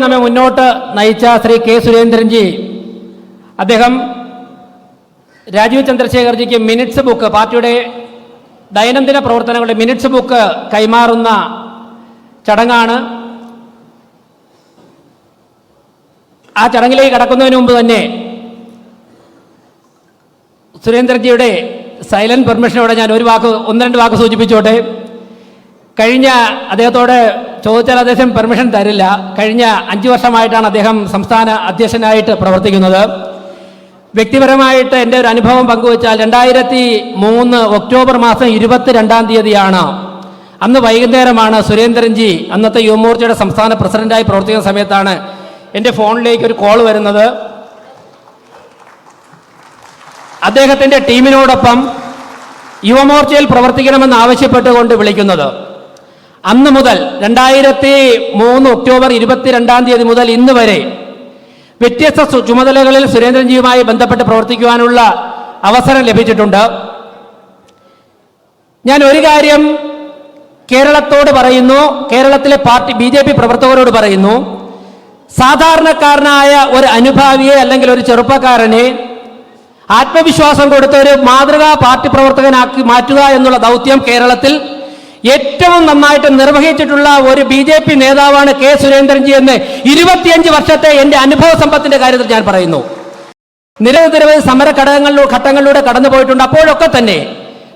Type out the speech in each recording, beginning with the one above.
നമ്മെ മുന്നോട്ട് നയിച്ച ശ്രീ കെ സുരേന്ദ്രൻജി, അദ്ദേഹം രാജീവ് ചന്ദ്രശേഖർജിക്ക് മിനിറ്റ്സ് ബുക്ക്, പാർട്ടിയുടെ ദൈനംദിന പ്രവർത്തനങ്ങളുടെ മിനിറ്റ്സ് ബുക്ക് കൈമാറുന്ന ചടങ്ങാണ്. ആ ചടങ്ങിലേക്ക് കടക്കുന്നതിന് മുമ്പ് തന്നെ സുരേന്ദ്രൻജിയുടെ സൈലന്റ് പെർമിഷനോടെ ഞാൻ ഒന്ന് രണ്ട് വാക്ക് സൂചിപ്പിച്ചോട്ടെ. കഴിഞ്ഞ അദ്ദേഹത്തോട് ചോദിച്ചാൽ അദ്ദേഹം പെർമിഷൻ തരില്ല. കഴിഞ്ഞ 5 വർഷമായിട്ടാണ് അദ്ദേഹം സംസ്ഥാന അധ്യക്ഷനായിട്ട് പ്രവർത്തിക്കുന്നത്. വ്യക്തിപരമായിട്ട് എൻ്റെ ഒരു അനുഭവം പങ്കുവച്ചാൽ 2003 ഒക്ടോബർ മാസം 22-ാം തീയതിയാണ്, അന്ന് വൈകുന്നേരമാണ് സുരേന്ദ്രൻജി അന്നത്തെ യുവമോർച്ചയുടെ സംസ്ഥാന പ്രസിഡന്റായി പ്രവർത്തിക്കുന്ന സമയത്താണ് എൻ്റെ ഫോണിലേക്ക് ഒരു കോൾ വരുന്നത്. അദ്ദേഹത്തിൻ്റെ ടീമിനോടൊപ്പം യുവമോർച്ചയിൽ പ്രവർത്തിക്കണമെന്ന് ആവശ്യപ്പെട്ടുകൊണ്ട് വിളിക്കുന്നത്. അന്ന് മുതൽ 2003 ഒക്ടോബർ 22-ാം തീയതി മുതൽ ഇന്ന് വരെ വ്യത്യസ്ത ചുമതലകളിൽ സുരേന്ദ്രൻജിയുമായി ബന്ധപ്പെട്ട് പ്രവർത്തിക്കുവാനുള്ള അവസരം ലഭിച്ചിട്ടുണ്ട്. ഞാൻ ഒരു കാര്യം കേരളത്തോട് പറയുന്നു, കേരളത്തിലെ പാർട്ടി BJP പ്രവർത്തകരോട് പറയുന്നു. സാധാരണക്കാരനായ ഒരു അനുഭാവിയെ അല്ലെങ്കിൽ ഒരു ചെറുപ്പക്കാരനെ ആത്മവിശ്വാസം കൊടുത്ത ഒരു മാതൃകാ പാർട്ടി പ്രവർത്തകനാക്കി മാറ്റുക എന്നുള്ള ദൗത്യം കേരളത്തിൽ ഏറ്റവും നന്നായിട്ട് നിർവഹിച്ചിട്ടുള്ള ഒരു BJP നേതാവാണ് കെ സുരേന്ദ്രൻജി എന്ന് 25 വർഷത്തെ എൻ്റെ അനുഭവ സമ്പത്തിന്റെ കാര്യത്തിൽ ഞാൻ പറയുന്നു. നിരവധി സമര ഘട്ടങ്ങളിലൂടെ കടന്നു പോയിട്ടുണ്ട്. അപ്പോഴൊക്കെ തന്നെ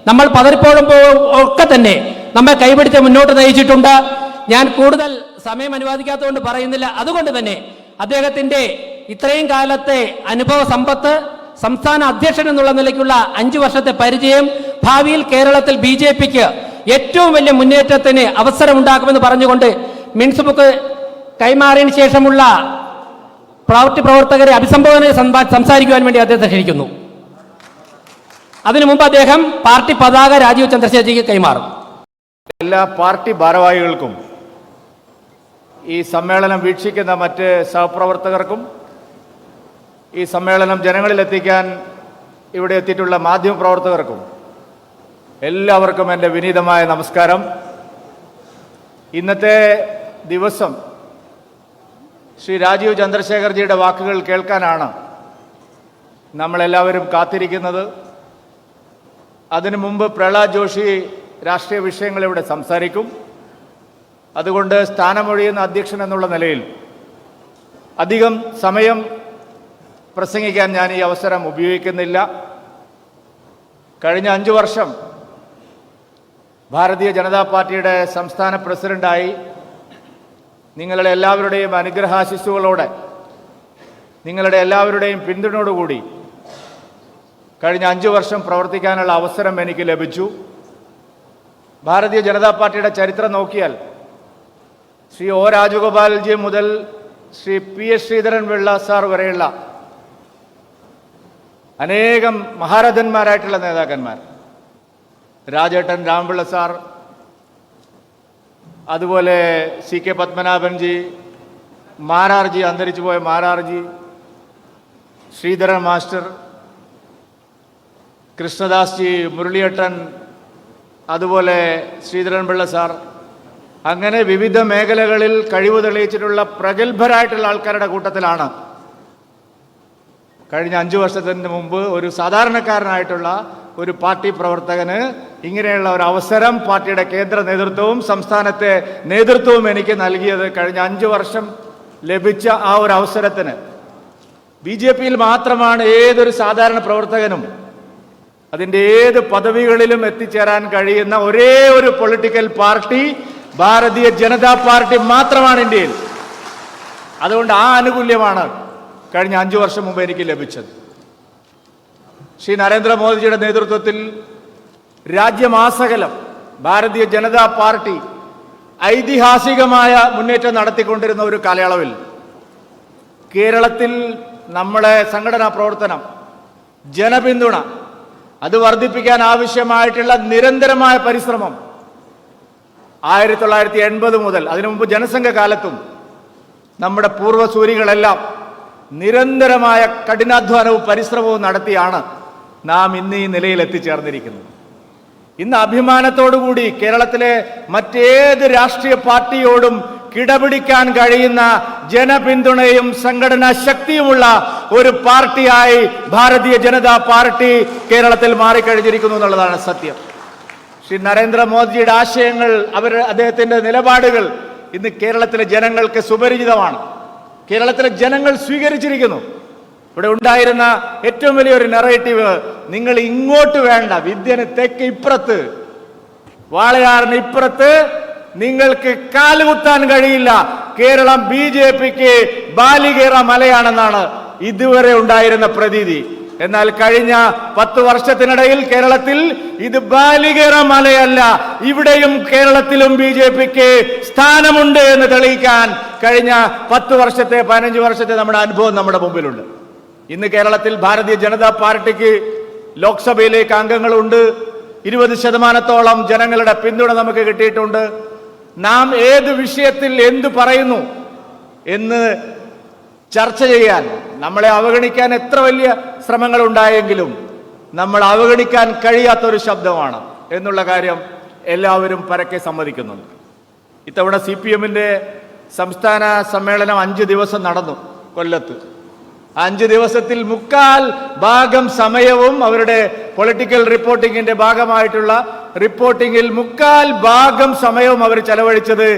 നമ്മൾ പതറിപ്പോഴുമ്പോൾ ഒക്കെ തന്നെ നമ്മെ കൈപിടിച്ച് മുന്നോട്ട് നയിച്ചിട്ടുണ്ട്. ഞാൻ കൂടുതൽ സമയം അനുവദിക്കാത്തതുകൊണ്ട് പറയുന്നില്ല. അതുകൊണ്ട് തന്നെ അദ്ദേഹത്തിന്റെ ഇത്രയും കാലത്തെ അനുഭവ സമ്പത്ത്, സംസ്ഥാന അധ്യക്ഷൻ എന്നുള്ള നിലയ്ക്കുള്ള 5 വർഷത്തെ പരിചയം ഭാവിയിൽ കേരളത്തിൽ BJPക്ക് ഏറ്റവും വലിയ മുന്നേറ്റത്തിന് അവസരമുണ്ടാക്കുമെന്ന് പറഞ്ഞുകൊണ്ട് മിനിറ്റ്സ് ബുക്ക് കൈമാറിയതിനു ശേഷമുള്ള പാർട്ടി പ്രവർത്തകരെ അഭിസംബോധന സംസാരിക്കുവാൻ വേണ്ടി അദ്ദേഹത്തെ ക്ഷണിക്കുന്നു. അതിനു മുമ്പ് അദ്ദേഹം പാർട്ടി പതാക രാജീവ് ചന്ദ്രശേഖർജിക്ക് കൈമാറും. എല്ലാ പാർട്ടി ഭാരവാഹികൾക്കും, ഈ സമ്മേളനം വീക്ഷിക്കുന്ന മറ്റ് സഹപ്രവർത്തകർക്കും, ഈ സമ്മേളനം ജനങ്ങളിലെത്തിക്കാൻ ഇവിടെ എത്തിയിട്ടുള്ള മാധ്യമപ്രവർത്തകർക്കും എല്ലാവർക്കും എൻ്റെ വിനീതമായ നമസ്കാരം. ഇന്നത്തെ ദിവസം ശ്രീ രാജീവ് ചന്ദ്രശേഖർജിയുടെ വാക്കുകൾ കേൾക്കാനാണ് നമ്മളെല്ലാവരും കാത്തിരിക്കുന്നത്. അതിനു മുമ്പ് പ്രഹ്ലാദ് ജോഷി രാഷ്ട്രീയ വിഷയങ്ങൾ ഇവിടെ സംസാരിക്കും. അതുകൊണ്ട് സ്ഥാനമൊഴിയുന്ന അധ്യക്ഷൻ എന്നുള്ള നിലയിൽ അധികം സമയം പ്രസംഗിക്കാൻ ഞാൻ ഈ അവസരം ഉപയോഗിക്കുന്നില്ല. കഴിഞ്ഞ 5 വർഷം ഭാരതീയ ജനതാ പാർട്ടിയുടെ സംസ്ഥാന പ്രസിഡന്റായി നിങ്ങളുടെ എല്ലാവരുടെയും അനുഗ്രഹാശിസ്സുകളോടെ, നിങ്ങളുടെ എല്ലാവരുടെയും പിന്തുണയോടുകൂടി കഴിഞ്ഞ 5 വർഷം പ്രവർത്തിക്കാനുള്ള അവസരം എനിക്ക് ലഭിച്ചു. ഭാരതീയ ജനതാ പാർട്ടിയുടെ ചരിത്രം നോക്കിയാൽ ശ്രീ ഒ രാജഗോപാൽജി മുതൽ ശ്രീ PS ശ്രീധരൻ പിള്ള സാർ വരെയുള്ള അനേകം മഹാരഥന്മാരായിട്ടുള്ള നേതാക്കന്മാർ, രാജേട്ടൻ രാമപിള്ള സാർ, അതുപോലെ CK പത്മനാഭൻജി, മാരാർജി, അന്തരിച്ചു പോയ മാരാർജി, ശ്രീധരൻ മാസ്റ്റർ, കൃഷ്ണദാസ് ജി, മുരളിയേട്ടൻ, അതുപോലെ ശ്രീധരൻ പിള്ള സാർ, അങ്ങനെ വിവിധ മേഖലകളിൽ കഴിവ് തെളിയിച്ചിട്ടുള്ള പ്രഗത്ഭരായിട്ടുള്ള ആൾക്കാരുടെ കൂട്ടത്തിലാണ് കഴിഞ്ഞ 5 വർഷത്തിന് മുമ്പ് ഒരു സാധാരണക്കാരനായിട്ടുള്ള ഒരു പാർട്ടി പ്രവർത്തകന് ഇങ്ങനെയുള്ള ഒരു അവസരം പാർട്ടിയുടെ കേന്ദ്ര നേതൃത്വവും സംസ്ഥാനത്തെ നേതൃത്വവും എനിക്ക് നൽകിയത്. കഴിഞ്ഞ 5 വർഷം ലഭിച്ച ആ ഒരു അവസരത്തിന് BJPയിൽ മാത്രമാണ് ഏതൊരു സാധാരണ പ്രവർത്തകനും അതിൻ്റെ ഏത് പദവികളിലും എത്തിച്ചേരാൻ കഴിയുന്ന ഒരേ ഒരു political party Bharatiya Janata party മാത്രമാണ് ഇന്ത്യയിൽ. അതുകൊണ്ട് ആ ആനുകൂല്യമാണ് കഴിഞ്ഞ 5 വർഷം മുമ്പ് എനിക്ക് ലഭിച്ചത്. ശ്രീ നരേന്ദ്രമോദിജിയുടെ നേതൃത്വത്തിൽ രാജ്യമാസകലം ഭാരതീയ ജനതാ പാർട്ടി ഐതിഹാസികമായ മുന്നേറ്റം നടത്തിക്കൊണ്ടിരുന്ന ഒരു കാലയളവിൽ കേരളത്തിൽ നമ്മുടെ സംഘടനാ പ്രവർത്തനം, ജനപിന്തുണ അത് വർദ്ധിപ്പിക്കാൻ ആവശ്യമായിട്ടുള്ള നിരന്തരമായ പരിശ്രമം 1980 മുതൽ അതിനു മുമ്പ് ജനസംഘ കാലത്തും നമ്മുടെ പൂർവ്വസൂരികളെല്ലാം നിരന്തരമായ കഠിനാധ്വാനവും പരിശ്രമവും നടത്തിയാണ് നാം ഇന്ന് ഈ നിലയിൽ എത്തിച്ചേർന്നിരിക്കുന്നത്. ഇന്ന് അഭിമാനത്തോടുകൂടി കേരളത്തിലെ മറ്റേത് രാഷ്ട്രീയ പാർട്ടിയോടും കിടപിടിക്കാൻ കഴിയുന്ന ജനപിന്തുണയും സംഘടനാ ശക്തിയുമുള്ള ഒരു പാർട്ടിയായി ഭാരതീയ ജനതാ പാർട്ടി കേരളത്തിൽ മാറിക്കഴിഞ്ഞിരിക്കുന്നു എന്നുള്ളതാണ് സത്യം. ശ്രീ നരേന്ദ്രമോദിജിയുടെ ആശയങ്ങൾ, അദ്ദേഹത്തിന്റെ നിലപാടുകൾ ഇന്ന് കേരളത്തിലെ ജനങ്ങൾക്ക് സുപരിചിതമാണ്. കേരളത്തിലെ ജനങ്ങൾ സ്വീകരിച്ചിരിക്കുന്നു. ഇവിടെ ഉണ്ടായിരുന്ന ഏറ്റവും വലിയൊരു നെറേറ്റീവ്, നിങ്ങൾ ഇങ്ങോട്ട് വേണ്ട, വിദ്യന് തെക്ക് ഇപ്പുറത്ത്, വാളയാറിന് ഇപ്പുറത്ത് നിങ്ങൾക്ക് കാലുകുത്താൻ കഴിയില്ല, കേരളം BJPക്ക് ബാലികേറ മലയാണെന്നാണ് ഇതുവരെ ഉണ്ടായിരുന്ന പ്രതീതി. എന്നാൽ കഴിഞ്ഞ 10 വർഷത്തിനിടയിൽ കേരളത്തിൽ ഇത് ബാലികേറ മലയല്ല, ഇവിടെയും കേരളത്തിലും BJPക്ക് സ്ഥാനമുണ്ട് എന്ന് തെളിയിക്കാൻ കഴിഞ്ഞ 10 വർഷത്തെ 15 വർഷത്തെ നമ്മുടെ അനുഭവം നമ്മുടെ മുമ്പിലുണ്ട്. ഇന്ന് കേരളത്തിൽ ഭാരതീയ ജനതാ പാർട്ടിക്ക് ലോക്സഭയിലേക്ക് അംഗങ്ങളുണ്ട്. 20% ജനങ്ങളുടെ പിന്തുണ നമുക്ക് കിട്ടിയിട്ടുണ്ട്. നാം ഏത് വിഷയത്തിൽ എന്തു പറയുന്നു എന്ന് ചർച്ച ചെയ്യാൻ, നമ്മളെ അവഗണിക്കാൻ എത്ര വലിയ ശ്രമങ്ങൾ ഉണ്ടായെങ്കിലും നമ്മൾ അവഗണിക്കാൻ കഴിയാത്തൊരു ശബ്ദമാണ് എന്നുള്ള കാര്യം എല്ലാവരും പരക്കെ സമ്മതിക്കുന്നുണ്ട്. ഇത്തവണ CPM-ന്റെ സംസ്ഥാന സമ്മേളനം 5 ദിവസം നടന്നു കൊല്ലത്ത്. 5 ദിവസത്തിൽ 3/4 സമയവും അവരുടെ പൊളിറ്റിക്കൽ റിപ്പോർട്ടിങ്ങിന്റെ ഭാഗമായിട്ടുള്ള റിപ്പോർട്ടിങ്ങിൽ 3/4 സമയവും അവർ ചെലവഴിച്ചത്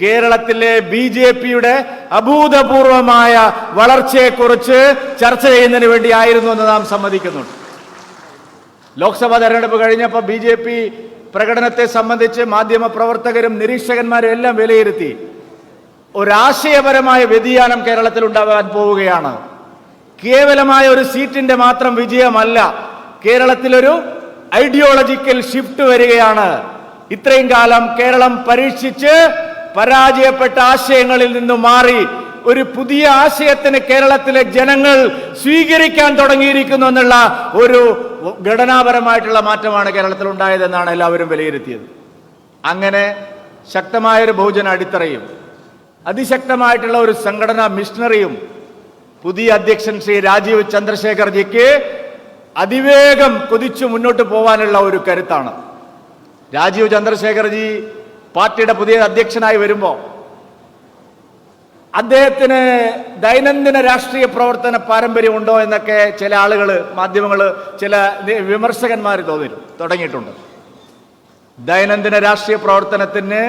കേരളത്തിലെ BJPയുടെ അഭൂതപൂർവമായ വളർച്ചയെക്കുറിച്ച് ചർച്ച ചെയ്യുന്നതിന് വേണ്ടിയായിരുന്നു എന്ന് നാം സമ്മതിക്കുന്നുണ്ട്. ലോക്സഭാ തെരഞ്ഞെടുപ്പ് കഴിഞ്ഞപ്പോൾ BJP പ്രകടനത്തെ സംബന്ധിച്ച് മാധ്യമ പ്രവർത്തകരും നിരീക്ഷകന്മാരും എല്ലാം വിലയിരുത്തി. ഒരാശയപരമായ വ്യതിയാനം കേരളത്തിൽ ഉണ്ടാകാൻ പോവുകയാണ്. കേവലമായ ഒരു സീറ്റിന്റെ മാത്രം വിജയമല്ല, കേരളത്തിലൊരു ഐഡിയോളജിക്കൽ ഷിഫ്റ്റ് വരികയാണ്. ഇത്രയും കാലം കേരളം പരീക്ഷിച്ച് പരാജയപ്പെട്ട ആശയങ്ങളിൽ നിന്നും മാറി ഒരു പുതിയ ആശയത്തിന് കേരളത്തിലെ ജനങ്ങൾ സ്വീകരിക്കാൻ തുടങ്ങിയിരിക്കുന്നു എന്നുള്ള ഒരു ഘടനാപരമായിട്ടുള്ള മാറ്റമാണ് കേരളത്തിൽ ഉണ്ടായതെന്നാണ് എല്ലാവരും വിലയിരുത്തിയത്. അങ്ങനെ ശക്തമായൊരു ബഹുജന അടിത്തറയും അതിശക്തമായിട്ടുള്ള ഒരു സംഘടനാ മിഷണറിയും പുതിയ അധ്യക്ഷൻ ശ്രീ രാജീവ് ചന്ദ്രശേഖർജിക്ക് അതിവേഗം കുതിച്ചു മുന്നോട്ട് പോകാനുള്ള ഒരു കരുത്താണ്. രാജീവ് ചന്ദ്രശേഖർജി പാർട്ടിയുടെ പുതിയ അധ്യക്ഷനായി വരുമ്പോൾ അദ്ദേഹത്തിന് ദൈനംദിന രാഷ്ട്രീയ പ്രവർത്തന പാരമ്പര്യമുണ്ടോ എന്നൊക്കെ ചില ആളുകൾ, മാധ്യമങ്ങൾ, ചില വിമർശകന്മാർ തുടങ്ങിയിട്ടുണ്ട്. ദൈനംദിന രാഷ്ട്രീയ പ്രവർത്തനത്തിന്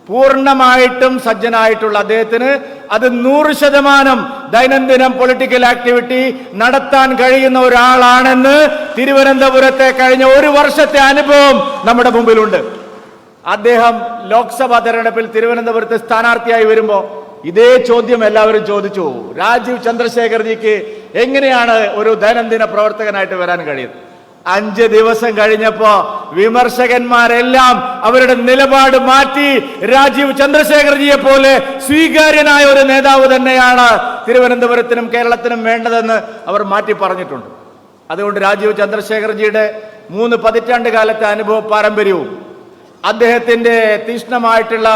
പൂർണ്ണമായിട്ടും സജ്ജനായിട്ടുള്ള അദ്ദേഹത്തിന് അത് 100% ദൈനംദിനം പൊളിറ്റിക്കൽ ആക്ടിവിറ്റി നടത്താൻ കഴിയുന്ന ഒരാളാണെന്ന് തിരുവനന്തപുരത്തെ കഴിഞ്ഞ 1 വർഷത്തെ അനുഭവം നമ്മുടെ മുമ്പിലുണ്ട്. അദ്ദേഹം ലോക്സഭാ തെരഞ്ഞെടുപ്പിൽ തിരുവനന്തപുരത്ത് സ്ഥാനാർത്ഥിയായി വരുമ്പോൾ ഇതേ ചോദ്യം എല്ലാവരും ചോദിച്ചു, രാജീവ് ചന്ദ്രശേഖർജിക്ക് എങ്ങനെയാണ് ഒരു ദൈനംദിന പ്രവർത്തകനായിട്ട് വരാൻ കഴിയുന്നത്? 5 ദിവസം കഴിഞ്ഞപ്പോ വിമർശകന്മാരെല്ലാം അവരുടെ നിലപാട് മാറ്റി രാജീവ് ചന്ദ്രശേഖർജിയെ പോലെ സ്വീകാര്യനായ ഒരു നേതാവ് തന്നെയാണ് തിരുവനന്തപുരത്തിനും കേരളത്തിനും വേണ്ടതെന്ന് അവർ മാറ്റി പറഞ്ഞിട്ടുണ്ട്. അതുകൊണ്ട് രാജീവ് ചന്ദ്രശേഖർജിയുടെ 3 പതിറ്റാണ്ട് കാലത്തെ അനുഭവ പാരമ്പര്യവും അദ്ദേഹത്തിന്റെ തീക്ഷ്ണമായിട്ടുള്ള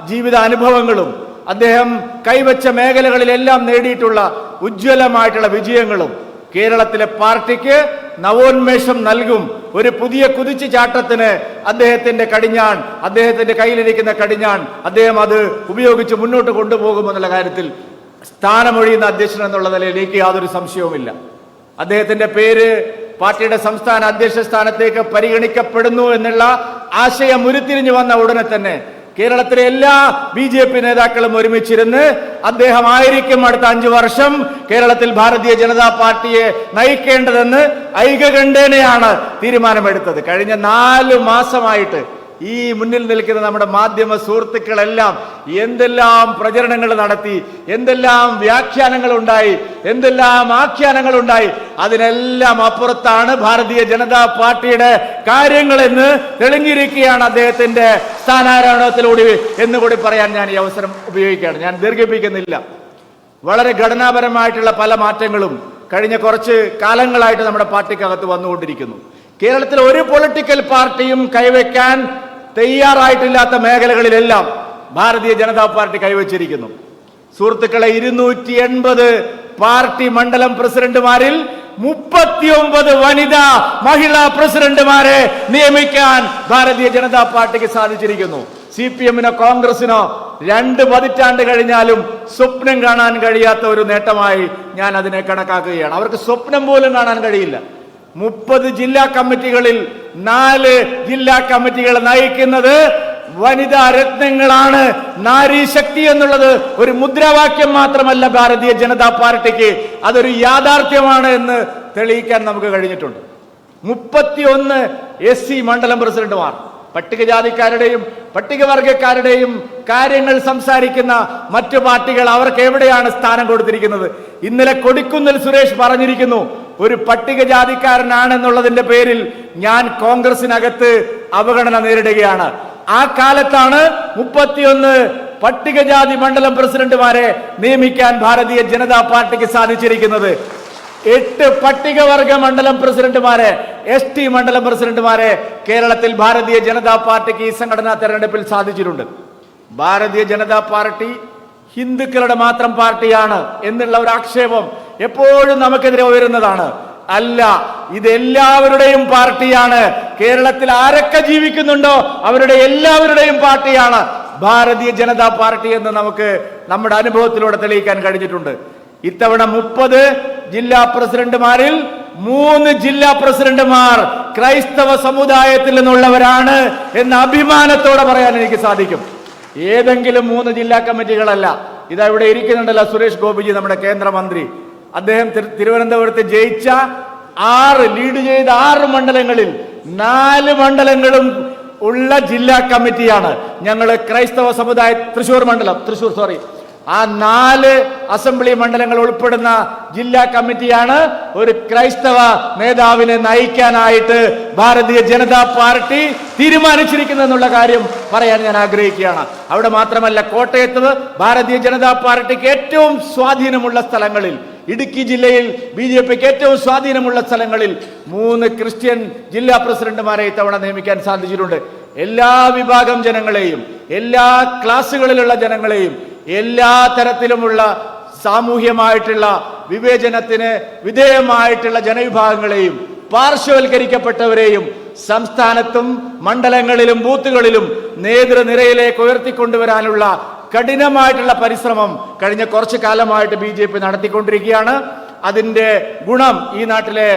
ജീവിത അനുഭവങ്ങളും അദ്ദേഹം കൈവച്ച മേഖലകളിലെല്ലാം നേടിയിട്ടുള്ള ഉജ്ജ്വലമായിട്ടുള്ള വിജയങ്ങളും കേരളത്തിലെ പാർട്ടിക്ക് നവോന്മേഷം നൽകും. ഒരു പുതിയ കുതിച്ചുചാട്ടത്തിന് അദ്ദേഹത്തിന്റെ കടിഞ്ഞാൺ, അദ്ദേഹത്തിന്റെ കയ്യിലിരിക്കുന്ന കടിഞ്ഞാൺ അദ്ദേഹം അത് ഉപയോഗിച്ച് മുന്നോട്ട് കൊണ്ടുപോകുമെന്നുള്ള കാര്യത്തിൽ സ്ഥാനമൊഴിയുന്ന അധ്യക്ഷൻ എന്നുള്ള നിലയിലേക്ക് യാതൊരു സംശയവുമില്ല. അദ്ദേഹത്തിന്റെ പേര് പാർട്ടിയുടെ സംസ്ഥാന അധ്യക്ഷ സ്ഥാനത്തേക്ക് പരിഗണിക്കപ്പെടുന്നു എന്നുള്ള ആശയം ഉരുത്തിരിഞ്ഞു വന്ന ഉടനെ തന്നെ കേരളത്തിലെ എല്ലാ BJP നേതാക്കളും ഒരുമിച്ചിരുന്ന് അദ്ദേഹമായിരിക്കും അടുത്ത 5 വർഷം കേരളത്തിൽ ഭാരതീയ ജനതാ പാർട്ടിയെ നയിക്കേണ്ടതെന്ന് ഐകകണ്ഠേനയാണ് തീരുമാനമെടുത്തത്. കഴിഞ്ഞ 4 മാസമായിട്ട് ഈ മുന്നിൽ നിൽക്കുന്ന നമ്മുടെ മാധ്യമ സുഹൃത്തുക്കളെല്ലാം എന്തെല്ലാം പ്രചരണങ്ങൾ നടത്തി, എന്തെല്ലാം വ്യാഖ്യാനങ്ങൾ ഉണ്ടായി, എന്തെല്ലാം ആഖ്യാനങ്ങൾ ഉണ്ടായി, അതിനെല്ലാം അപ്പുറത്താണ് ഭാരതീയ ജനതാ പാർട്ടിയുടെ കാര്യങ്ങളെന്ന് തെളിഞ്ഞിരിക്കുകയാണ് അദ്ദേഹത്തിന്റെ സ്ഥാനാരോഹണത്തിലൂടെ എന്നുകൂടി പറയാൻ ഞാൻ ഈ അവസരം ഉപയോഗിക്കുകയാണ്. ഞാൻ ദീർഘിപ്പിക്കുന്നില്ല. വളരെ ഘടനാപരമായിട്ടുള്ള പല മാറ്റങ്ങളും കഴിഞ്ഞ കുറച്ച് കാലങ്ങളായിട്ട് നമ്മുടെ പാർട്ടിക്കകത്ത് വന്നുകൊണ്ടിരിക്കുന്നു. കേരളത്തിൽ ഒരു പൊളിറ്റിക്കൽ പാർട്ടിയും കൈവയ്ക്കാൻ തയ്യാറായിട്ടില്ലാത്ത മേഖലകളിലെല്ലാം ഭാരതീയ ജനതാ പാർട്ടി കൈവച്ചിരിക്കുന്നു. സുഹൃത്തുക്കളെ, 280 പാർട്ടി മണ്ഡലം പ്രസിഡന്റുമാരിൽ 39 വനിതാ മഹിളാ പ്രസിഡന്റുമാരെ നിയമിക്കാൻ ഭാരതീയ ജനതാ പാർട്ടിക്ക് സാധിച്ചിരിക്കുന്നു. CPM-നോ കോൺഗ്രസിനോ 2 പതിറ്റാണ്ട് കഴിഞ്ഞാലും സ്വപ്നം കാണാൻ കഴിയാത്ത ഒരു നേട്ടമായി ഞാൻ അതിനെ കണക്കാക്കുകയാണ്. അവർക്ക് സ്വപ്നം പോലും കാണാൻ കഴിയില്ല. 30 ജില്ലാ കമ്മിറ്റികളിൽ 4 ജില്ലാ കമ്മിറ്റികൾ നയിക്കുന്നത് വനിതാ രത്നങ്ങളാണ്. നാരി ശക്തി എന്നുള്ളത് ഒരു മുദ്രാവാക്യം മാത്രമല്ല ഭാരതീയ ജനതാ പാർട്ടിക്ക്, അതൊരു യാഥാർത്ഥ്യമാണ് എന്ന് തെളിയിക്കാൻ നമുക്ക് കഴിഞ്ഞിട്ടുണ്ട്. 31 SC മണ്ഡലം പ്രസിഡന്റുമാർ, പട്ടികജാതിക്കാരുടെയും പട്ടികവർഗക്കാരുടെയും കാര്യങ്ങൾ സംസാരിക്കുന്ന മറ്റു പാർട്ടികൾ അവർക്ക് എവിടെയാണ് സ്ഥാനം കൊടുത്തിരിക്കുന്നത്? ഇന്നലെ കൊടിക്കുന്നിൽ സുരേഷ് പറഞ്ഞിരിക്കുന്നു, ഒരു പട്ടികജാതിക്കാരനാണെന്നുള്ളതിന്റെ പേരിൽ ഞാൻ കോൺഗ്രസിനകത്ത് അവഗണന നേരിടുകയാണ്. ആ കാലത്താണ് 31 പട്ടികജാതി മണ്ഡലം പ്രസിഡന്റുമാരെ നിയമിക്കാൻ ഭാരതീയ ജനതാ പാർട്ടിക്ക് സാധിച്ചിരിക്കുന്നത്. 8 പട്ടികവർഗ മണ്ഡലം പ്രസിഡന്റുമാരെ, ST മണ്ഡലം പ്രസിഡന്റുമാരെ കേരളത്തിൽ ഭാരതീയ ജനതാ പാർട്ടിക്ക് ഈ സംഘടനാ തെരഞ്ഞെടുപ്പിൽ സാധിച്ചിട്ടുണ്ട്. ഭാരതീയ ജനതാ പാർട്ടി ഹിന്ദുക്കളുടെ മാത്രം പാർട്ടിയാണ് എന്നുള്ള ഒരു ആക്ഷേപം എപ്പോഴും നമുക്കെതിരെ ഉയരുന്നതാണ്. അല്ല, ഇത് എല്ലാവരുടെയും പാർട്ടിയാണ്. കേരളത്തിൽ ആരൊക്കെ ജീവിക്കുന്നുണ്ടോ അവരുടെ എല്ലാവരുടെയും പാർട്ടിയാണ് ഭാരതീയ ജനതാ പാർട്ടി എന്ന് നമുക്ക് നമ്മുടെ അനുഭവത്തിലൂടെ തെളിയിക്കാൻ കഴിഞ്ഞിട്ടുണ്ട്. ഇത്തവണ 30 ജില്ലാ പ്രസിഡന്റുമാരിൽ 3 ജില്ലാ പ്രസിഡന്റുമാർ ക്രൈസ്തവ സമുദായത്തിൽ നിന്നുള്ളവരാണ് എന്ന് അഭിമാനത്തോടെ പറയാൻ എനിക്ക് സാധിക്കും. ഏതെങ്കിലും 3 ജില്ലാ കമ്മിറ്റികളല്ല. ഇതാ ഇവിടെ ഇരിക്കുന്നുണ്ടല്ലോ സുരേഷ് ഗോപിജി, നമ്മുടെ കേന്ദ്രമന്ത്രി. അദ്ദേഹം തിരുവനന്തപുരത്ത് ജയിച്ച ലീഡ് ചെയ്ത 6 മണ്ഡലങ്ങളിൽ 4 മണ്ഡലങ്ങളും ഉള്ള ജില്ലാ കമ്മിറ്റിയാണ് ഞങ്ങൾ ക്രൈസ്തവ സമുദായ തൃശൂർ ആ 4 അസംബ്ലി മണ്ഡലങ്ങൾ ഉൾപ്പെടുന്ന ജില്ലാ കമ്മിറ്റിയാണ് ഒരു ക്രൈസ്തവ നേതാവിനെ നയിക്കാനായിട്ട് ഭാരതീയ ജനതാ പാർട്ടി തീരുമാനിച്ചിരിക്കുന്നതെന്നുള്ള കാര്യം പറയാൻ ഞാൻ ആഗ്രഹിക്കുകയാണ്. അവിടെ മാത്രമല്ല, കോട്ടയത്ത് ഭാരതീയ ജനതാ പാർട്ടിക്ക് ഏറ്റവും സ്വാധീനമുള്ള സ്ഥലങ്ങളിൽ, ഇടുക്കി ജില്ലയിൽ BJPക്ക് ഏറ്റവും സ്വാധീനമുള്ള സ്ഥലങ്ങളിൽ 3 ക്രിസ്ത്യൻ ജില്ലാ പ്രസിഡന്റുമാരെ ഇത്തവണ നിയമിക്കാൻ സാധിച്ചിട്ടുണ്ട്. എല്ലാ വിഭാഗം ജനങ്ങളെയും, എല്ലാ ക്ലാസുകളിലുള്ള ജനങ്ങളെയും, എല്ലാ തരത്തിലുമുള്ള സാമൂഹ്യമായിട്ടുള്ള വിവേചനത്തിന് വിധേയമായിട്ടുള്ള ജനവിഭാഗങ്ങളെയും പാർശ്വവൽക്കരിക്കപ്പെട്ടവരെയും സംസ്ഥാനത്തും മണ്ഡലങ്ങളിലും ബൂത്തുകളിലും നേതൃനിരയിലേക്ക് ഉയർത്തിക്കൊണ്ടുവരാനുള്ള കഠിനമായിട്ടുള്ള പരിശ്രമം കഴിഞ്ഞ കുറച്ചു കാലമായിട്ട് BJP നടത്തിക്കൊണ്ടിരിക്കുകയാണ്. അതിന്റെ ഗുണം ഈ നാട്ടിലെ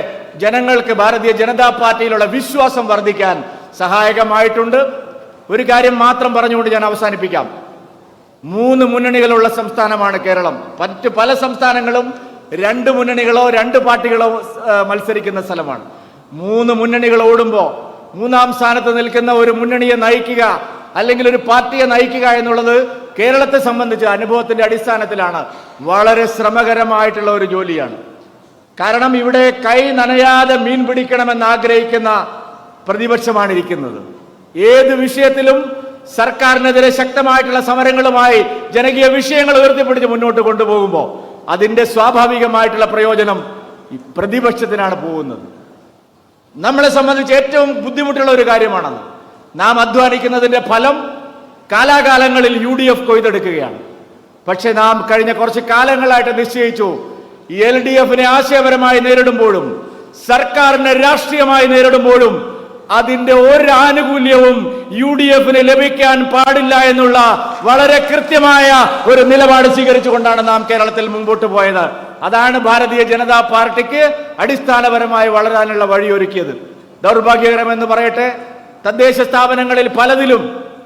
ജനങ്ങൾക്ക് ഭാരതീയ ജനതാ പാർട്ടിയിലുള്ള വിശ്വാസം വർദ്ധിക്കാൻ സഹായകമായിട്ടുണ്ട്. ഒരു കാര്യം മാത്രം പറഞ്ഞുകൊണ്ട് ഞാൻ അവസാനിപ്പിക്കാം. 3 മുന്നണികളുള്ള സംസ്ഥാനമാണ് കേരളം. മറ്റ് പല സംസ്ഥാനങ്ങളും 2 മുന്നണികളോ 2 പാർട്ടികളോ മത്സരിക്കുന്ന സ്ഥലമാണ്. 3 മുന്നണികൾ ഓടുമ്പോൾ 3ാം സ്ഥാനത്ത് നിൽക്കുന്ന ഒരു മുന്നണിയെ നയിക്കുക അല്ലെങ്കിൽ ഒരു പാർട്ടിയെ നയിക്കുക എന്നുള്ളത് കേരളത്തെ സംബന്ധിച്ച് അനുഭവത്തിന്റെ അടിസ്ഥാനത്തിലാണ് വളരെ ശ്രമകരമായിട്ടുള്ള ഒരു ജോലിയാണ്. കാരണം ഇവിടെ കൈ നനയാതെ മീൻ പിടിക്കണമെന്ന് ആഗ്രഹിക്കുന്ന പ്രതിപക്ഷമാണ് ഇരിക്കുന്നത്. ഏത് വിഷയത്തിലും സർക്കാരിനെതിരെ ശക്തമായിട്ടുള്ള സമരങ്ങളുമായി ജനകീയ വിഷയങ്ങൾ ഉയർത്തിപ്പിടിച്ച് മുന്നോട്ട് കൊണ്ടുപോകുമ്പോൾ അതിന്റെ സ്വാഭാവികമായിട്ടുള്ള പ്രയോജനം ഈ പ്രതിപക്ഷത്തിനാണ് പോകുന്നത്. നമ്മളെ സംബന്ധിച്ച് ഏറ്റവും ബുദ്ധിമുട്ടുള്ള ഒരു കാര്യമാണത്. നാം അധ്വാനിക്കുന്നതിന്റെ ഫലം കാലാകാലങ്ങളിൽ UDF കൊയ്തെടുക്കുകയാണ്. പക്ഷെ നാം കഴിഞ്ഞ കുറച്ച് കാലങ്ങളായിട്ട് നിശ്ചയിച്ചു, LDFനെ ആശയപരമായി നേരിടുമ്പോഴും സർക്കാരിനെ രാഷ്ട്രീയമായി നേരിടുമ്പോഴും അതിന്റെ ഒരു ആനുകൂല്യവും UDFന് ലഭിക്കാൻ പാടില്ല എന്നുള്ള വളരെ കൃത്യമായ ഒരു നിലപാട് സ്വീകരിച്ചുകൊണ്ടാണ് നാം കേരളത്തിൽ മുമ്പോട്ട് പോയത്. അതാണ് ഭാരതീയ ജനതാ പാർട്ടിക്ക് അടിസ്ഥാനപരമായി വളരാനുള്ള വഴിയൊരുക്കിയത്. ദൗർഭാഗ്യകരമെന്ന് പറയട്ടെ, തദ്ദേശ സ്ഥാപനങ്ങളിൽ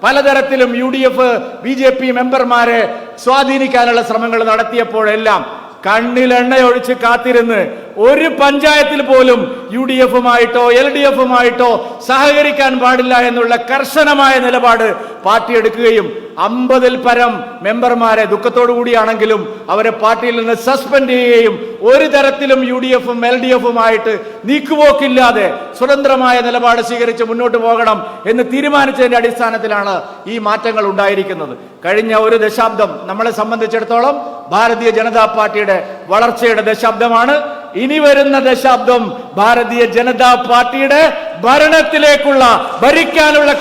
പലതരത്തിലും UDF BJP മെമ്പർമാരെ സ്വാധീനിക്കാനുള്ള ശ്രമങ്ങൾ നടത്തിയപ്പോഴെല്ലാം കണ്ണിലെണ്ണയൊഴിച്ച് കാത്തിരുന്ന് ഒരു പഞ്ചായത്തിൽ പോലും UDFുമായിട്ടോ LDFുമായിട്ടോ സഹകരിക്കാൻ പാടില്ല എന്നുള്ള കർശനമായ നിലപാട് പാർട്ടി എടുക്കുകയും 50-ൽ പരം മെമ്പർമാരെ ദുഃഖത്തോടു കൂടിയാണെങ്കിലും അവരെ പാർട്ടിയിൽ നിന്ന് സസ്പെൻഡ് ചെയ്യുകയും ഒരു തരത്തിലും UDFും LDFുമായിട്ട് നീക്കുപോക്കില്ലാതെ സ്വതന്ത്രമായ നിലപാട് സ്വീകരിച്ച് മുന്നോട്ട് പോകണം എന്ന് തീരുമാനിച്ചതിന്റെ അടിസ്ഥാനത്തിലാണ് ഈ മാറ്റങ്ങൾ ഉണ്ടായിരിക്കുന്നത്. കഴിഞ്ഞ ഒരു ദശാബ്ദം നമ്മളെ സംബന്ധിച്ചിടത്തോളം ഭാരതീയ ജനതാ പാർട്ടിയുടെ വളർച്ചയുടെ ദശാബ്ദമാണ്. ഇനി വരുന്ന ദശാബ്ദം ഭാരതീയ ജനതാ പാർട്ടിയുടെ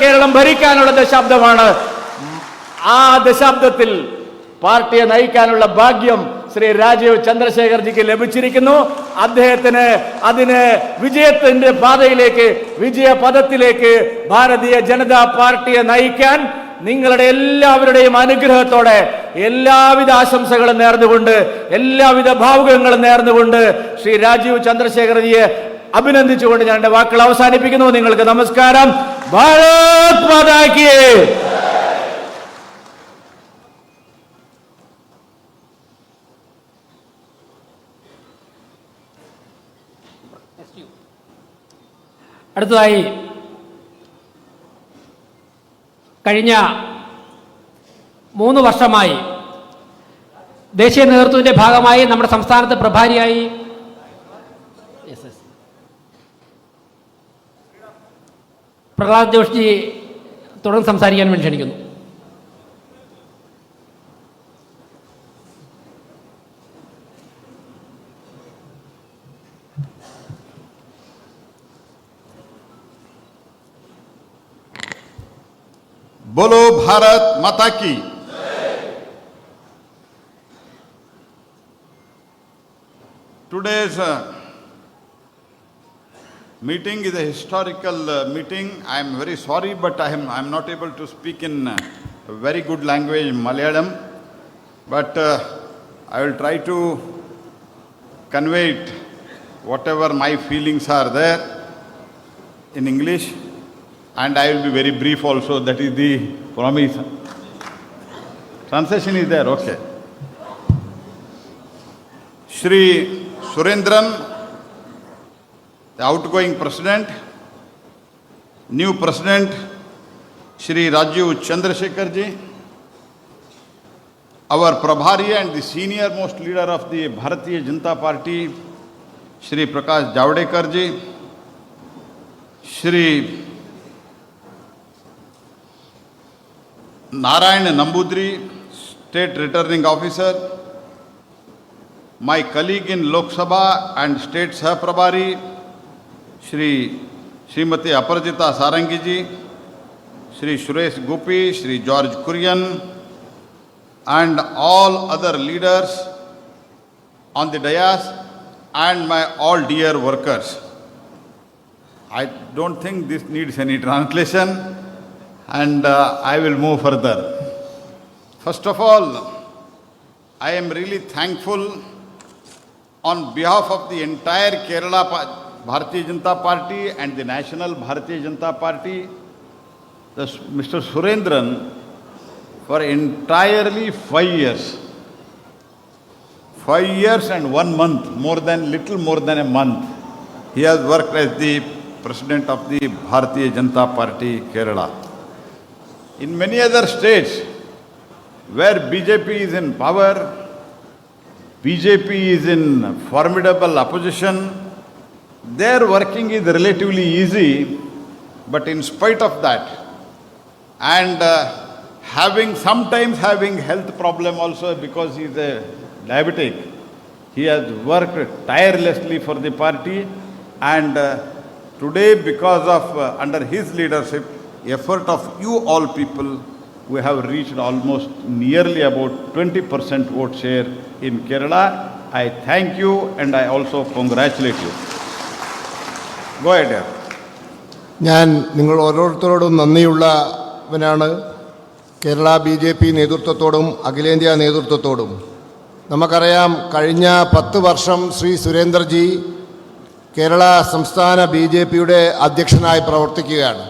കേരളം ഭരിക്കാനുള്ള ദശാബ്ദമാണ്. ആ ദശാബ്ദത്തിൽ പാർട്ടിയെ നയിക്കാനുള്ള ഭാഗ്യം ശ്രീ രാജീവ് ചന്ദ്രശേഖർജിക്ക് ലഭിച്ചിരിക്കുന്നു. അദ്ദേഹത്തിന് അതിന് വിജയത്തിന്റെ പാതയിലേക്ക്, വിജയപഥത്തിലേക്ക് ഭാരതീയ ജനതാ പാർട്ടിയെ നയിക്കാൻ നിങ്ങളുടെ എല്ലാവരുടെയും അനുഗ്രഹത്തോടെ എല്ലാവിധ ആശംസകളും നേർന്നുകൊണ്ട് എല്ലാവിധ ഭാവുകങ്ങളും നേർന്നുകൊണ്ട് ശ്രീ രാജീവ് ചന്ദ്രശേഖർജിയെ അഭിനന്ദിച്ചുകൊണ്ട് ഞാൻ എൻ്റെ വാക്കുകൾ അവസാനിപ്പിക്കുന്നു. നിങ്ങൾക്ക് നമസ്കാരം. ഭാരത് മാതാ കി. അടുത്തതായി കഴിഞ്ഞ 3 വർഷമായി ദേശീയ നേതൃത്വത്തിന്റെ ഭാഗമായി നമ്മുടെ സംസ്ഥാനത്ത് പ്രഭാരിയായി പ്രഹ്ലാദ് ജോഷിജി തുടർന്ന് സംസാരിക്കാൻ വേണ്ടി ക്ഷണിക്കുന്നു. बोलो भारत माता की. Today's meeting is a historical meeting. I am very sorry, but I am not able to speak in a very good language, Malayalam. But I will try to convey it, whatever my feelings are there, in English. And I will be very brief also, that is the promise. Translation is there, okay. Shri Surendran, the outgoing president, new president, Shri Rajiv Chandrasekhar ji, our Prabhari and the senior most leader of the Bharatiya Janata Party, Shri Prakash Javadekar ji, Shri Narayan Nambudri, State Returning Officer, my colleague in Lok Sabha and State Sahaprabhari, Srimati Aparajita Sarangi ji, Shri Suresh Gopi, Shri George Kurian, and all other leaders on the dais, and my all dear workers. I don't think this needs any translation. And I will move further. First of all, I am really thankful on behalf of the entire Kerala Bharatiya Janata Party and the National Bharatiya Janata Party, Mr. Surendran, for entirely 5 years. 5 years and 1 month, little more than a month, he has worked as the President of the Bharatiya Janata Party, Kerala. In many other states where BJP is in power, BJP is in formidable opposition, their working is relatively easy, but in spite of that, and sometimes having health problem also because he is a diabetic, he has worked tirelessly for the party, and today because of under his leadership, effort of you all people, we have reached almost nearly about 20% vote share in Kerala. I thank you and I also congratulate you. Go ahead. ഞാൻ നിങ്ങൾ ഓരോരുത്തരോടും നന്ദിയുള്ളവനാണ്. Kerala BJP നേതൃത്വത്തോടും അഖിലേന്ത്യാ നേതൃത്വത്തോടും. നമുക്കറിയാം, കഴിഞ്ഞ 10 വർഷം ശ്രീ സുരേന്ദ്രജി കേരള സംസ്ഥാന BJPയുടെ അധ്യക്ഷനായി പ്രവർത്തിക്കുകയാണ്.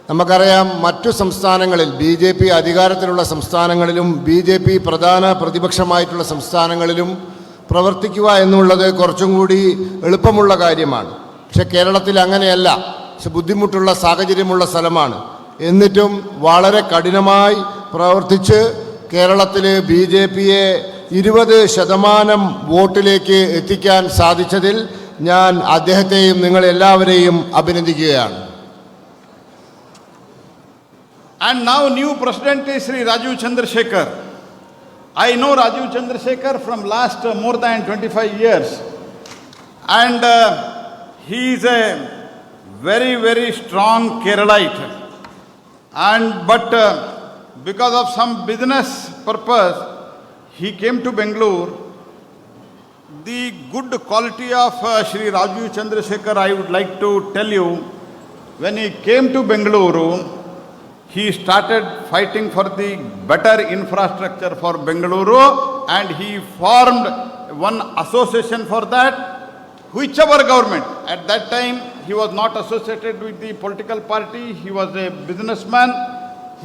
നമുക്കറിയാം, മറ്റു സംസ്ഥാനങ്ങളിൽ BJP അധികാരത്തിലുള്ള സംസ്ഥാനങ്ങളിലും BJP പ്രധാന പ്രതിപക്ഷമായിട്ടുള്ള സംസ്ഥാനങ്ങളിലും പ്രവർത്തിക്കുക എന്നുള്ളത് കുറച്ചും കൂടി എളുപ്പമുള്ള കാര്യമാണ്. പക്ഷെ കേരളത്തിൽ അങ്ങനെയല്ല. പക്ഷെ ബുദ്ധിമുട്ടുള്ള സാഹചര്യമുള്ള സ്ഥലമാണ്. എന്നിട്ടും വളരെ കഠിനമായി പ്രവർത്തിച്ച് കേരളത്തിൽ BJPയെ 20% വോട്ടിലേക്ക് എത്തിക്കാൻ സാധിച്ചതിൽ ഞാൻ അദ്ദേഹത്തെയും നിങ്ങളെല്ലാവരെയും അഭിനന്ദിക്കുകയാണ്. And now new president is Shri Rajiv Chandrasekhar. I know Rajiv Chandrasekhar from last more than 25 years. And he is a very, very strong Keralite. But because of some business purpose, he came to Bangalore. The good quality of Shri Rajiv Chandrasekhar, I would like to tell you, when he came to Bangalore, he started fighting for the better infrastructure for Bengaluru, and he formed one association for that. Whichever government, at that time he was not associated with the political party, he was a businessman.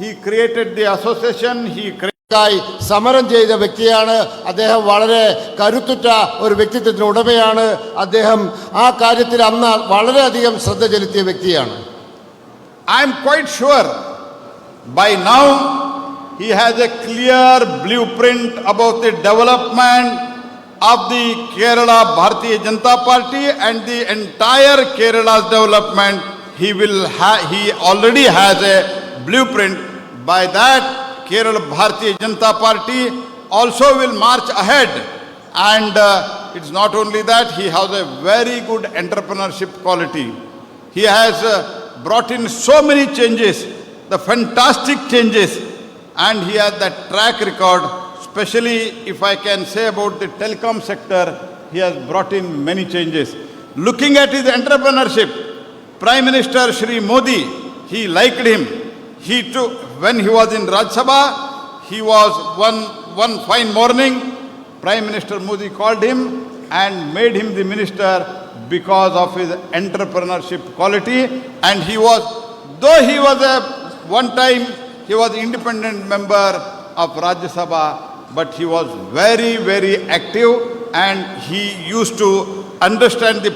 He created the association, ായി സമരം ചെയ്ത വ്യക്തിയാണ് അദ്ദേഹം. വളരെ കരുത്തുറ്റ ഒരു വ്യക്തിത്വത്തിന് ഉടമയാണ് അദ്ദേഹം. ആ കാര്യത്തിൽ അന്ന് വളരെയധികം ശ്രദ്ധ ചെലുത്തിയ വ്യക്തിയാണ്. I am quite sure by now he has a clear blueprint about the development of the Kerala Bharatiya Janata Party and the entire Kerala's development. He already has a blueprint. By that, Kerala Bharatiya Janata Party also will march ahead. And it's not only that, he has a very good entrepreneurship quality. He has brought in so many changes, the fantastic changes, and he has that track record. Especially if I can say about the telecom sector, he has brought in many changes. Looking at his entrepreneurship, Prime Minister Shri Modi, he liked him. When he was in Rajya Sabha, he was one fine morning, Prime Minister Modi called him and made him the minister because of his entrepreneurship quality. And though he was one time he was independent member of Rajya Sabha, but he was very, very active, and he used to understand the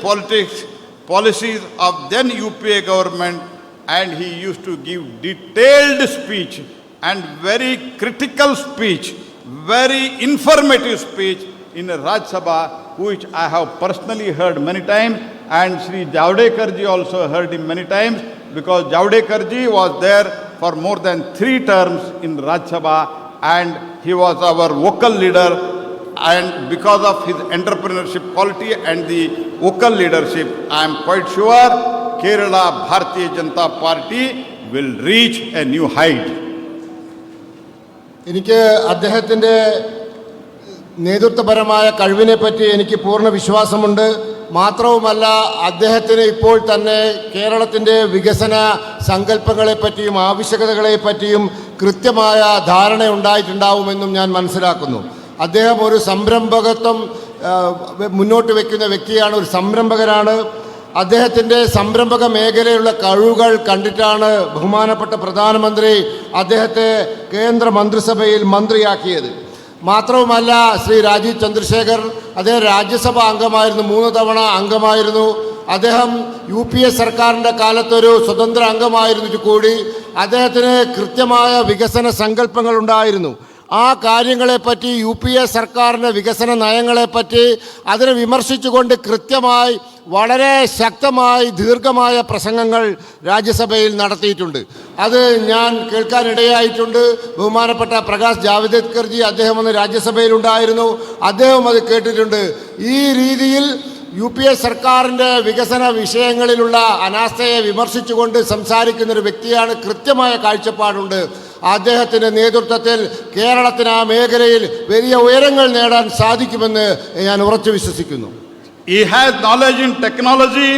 policies of then UPA government, and he used to give detailed speech and very critical speech, very informative speech in Rajya Sabha, which I have personally heard many times, and Shri Javadekar ji also heard him many times, because Javadekar ji was there for more than 3 terms in Rajya Sabha, and he was our vocal leader. And because of his entrepreneurship quality and the vocal leadership, I am quite sure Kerala Bharatiya Janata Party will reach a new height. എനിക്ക് അദ്ദേഹത്തിൻ്റെ നേതൃത്വപരമായ കഴിവിനെപ്പറ്റി എനിക്ക് പൂർണ്ണ വിശ്വാസമുണ്ട്. മാത്രവുമല്ല, അദ്ദേഹത്തിന് ഇപ്പോൾ തന്നെ കേരളത്തിൻ്റെ വികസന സങ്കല്പങ്ങളെപ്പറ്റിയും ആവശ്യകതകളെപ്പറ്റിയും കൃത്യമായ ധാരണ ഉണ്ടായിട്ടുണ്ടാവുമെന്നും ഞാൻ മനസ്സിലാക്കുന്നു. അദ്ദേഹം ഒരു സംരംഭകത്വം മുന്നോട്ട് വയ്ക്കുന്ന വ്യക്തിയാണ്, ഒരു സംരംഭകരാണ്. അദ്ദേഹത്തിൻ്റെ സംരംഭക മേഖലയിലുള്ള കഴിവുകൾ കണ്ടിട്ടാണ് ബഹുമാനപ്പെട്ട പ്രധാനമന്ത്രി അദ്ദേഹത്തെ കേന്ദ്ര മന്ത്രിസഭയിൽ മന്ത്രിയാക്കിയത്. മാത്രവുമല്ല, ശ്രീ രാജീവ് ചന്ദ്രശേഖർ അദ്ദേഹം രാജ്യസഭ അംഗമായിരുന്നു, 3 തവണ അംഗമായിരുന്നു. അദ്ദേഹം UPA സർക്കാരിൻ്റെ കാലത്തൊരു സ്വതന്ത്ര അംഗമായിരുന്നിട്ട് കൂടി അദ്ദേഹത്തിന് കൃത്യമായ വികസന സങ്കല്പങ്ങൾ ഉണ്ടായിരുന്നു. ആ കാര്യങ്ങളെപ്പറ്റി, UPA സർക്കാരിൻ്റെ വികസന നയങ്ങളെപ്പറ്റി അതിനെ വിമർശിച്ചുകൊണ്ട് കൃത്യമായി വളരെ ശക്തമായി ദീർഘമായ പ്രസംഗങ്ങൾ രാജ്യസഭയിൽ നടത്തിയിട്ടുണ്ട്. അത് ഞാൻ കേൾക്കാനിടയായിട്ടുണ്ട്. ബഹുമാനപ്പെട്ട പ്രകാശ് ജാവ്ദേക്കർജി അദ്ദേഹം അന്ന് രാജ്യസഭയിലുണ്ടായിരുന്നു, അദ്ദേഹം അത് കേട്ടിട്ടുണ്ട്. ഈ രീതിയിൽ UPA സർക്കാരിൻ്റെ വികസന വിഷയങ്ങളിലുള്ള അനാസ്ഥയെ വിമർശിച്ചുകൊണ്ട് സംസാരിക്കുന്നൊരു വ്യക്തിയാണ്. കൃത്യമായ കാഴ്ചപ്പാടുണ്ട്. അദ്ദേഹത്തിൻ്റെ നേതൃത്വത്തിൽ കേരളത്തിന് ആ മേഖലയിൽ വലിയ ഉയരങ്ങൾ നേടാൻ സാധിക്കുമെന്ന് ഞാൻ ഉറച്ചു വിശ്വസിക്കുന്നു. He has knowledge in technology.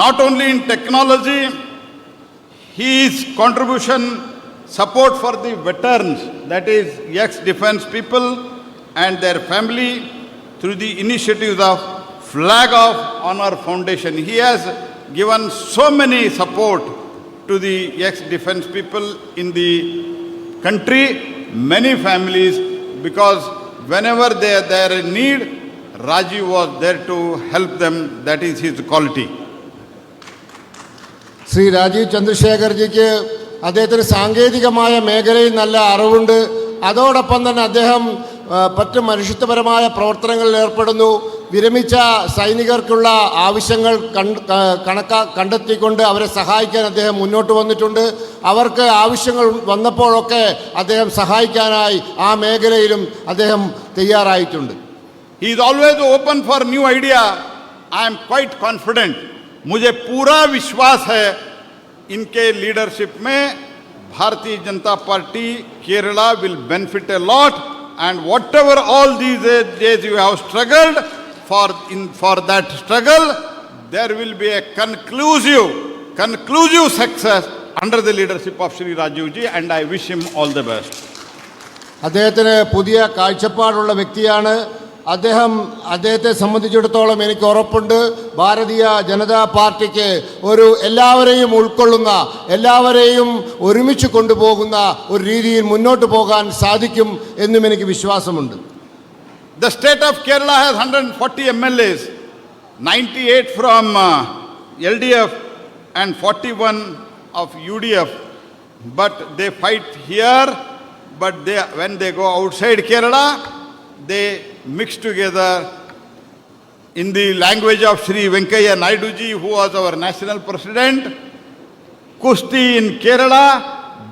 Not only in technology, his contribution, support for the veterans, that is ex-defense people and their family, through the initiatives of Flag of Honor Foundation. He has given so many support to the ex-defense people in the country, many families, because whenever they are in need, Rajiv was there to help them. That is his quality. Shri Rajeev ചന്ദ്രശേഖർജിക്ക് അദ്ദേഹത്തിന് സാങ്കേതികമായ മേഖലയിൽ നല്ല അറിവുണ്ട്. അതോടൊപ്പം തന്നെ അദ്ദേഹം മറ്റ് മനുഷ്യത്വപരമായ പ്രവർത്തനങ്ങളിൽ ഏർപ്പെടുന്നു. വിരമിച്ച സൈനികർക്കുള്ള ആവശ്യങ്ങൾ കണ്ടെത്തിക്കൊണ്ട് അവരെ സഹായിക്കാൻ അദ്ദേഹം മുന്നോട്ട് വന്നിട്ടുണ്ട്. അവർക്ക് ആവശ്യങ്ങൾ വന്നപ്പോഴൊക്കെ അദ്ദേഹം സഹായിക്കാനായി ആ മേഖലയിലും അദ്ദേഹം തയ്യാറായിട്ടുണ്ട്. He is always open for new idea. I am quite confident. मुझे पूरा विश्वास है इनके लीडरशिप में Bharatiya Janata party Kerala will benefit a lot, and whatever all these days you have struggled for that struggle, there will be a conclusive success under the leadership of Shri Rajiv ji, and I wish him all the best. അദ്ദേഹത്തിന് പുതിയ കാഴ്ചപ്പാടുള്ള വ്യക്തിയാണ്. അദ്ദേഹത്തെ സംബന്ധിച്ചിടത്തോളം എനിക്ക് ഉറപ്പുണ്ട്, ഭാരതീയ ജനതാ പാർട്ടിക്ക് ഒരു എല്ലാവരെയും ഉൾക്കൊള്ളുന്ന, എല്ലാവരെയും ഒരുമിച്ച് കൊണ്ടുപോകുന്ന ഒരു രീതിയിൽ മുന്നോട്ട് പോകാൻ സാധിക്കും എന്നും എനിക്ക് വിശ്വാസമുണ്ട്. The state of Kerala has 140 MLAs, 98 from LDF and 41 of UDF, but they fight here, but when they go outside Kerala, they mix together in the language of Shri Venkaiah Naidu ji, who was our national president. Kusti in Kerala,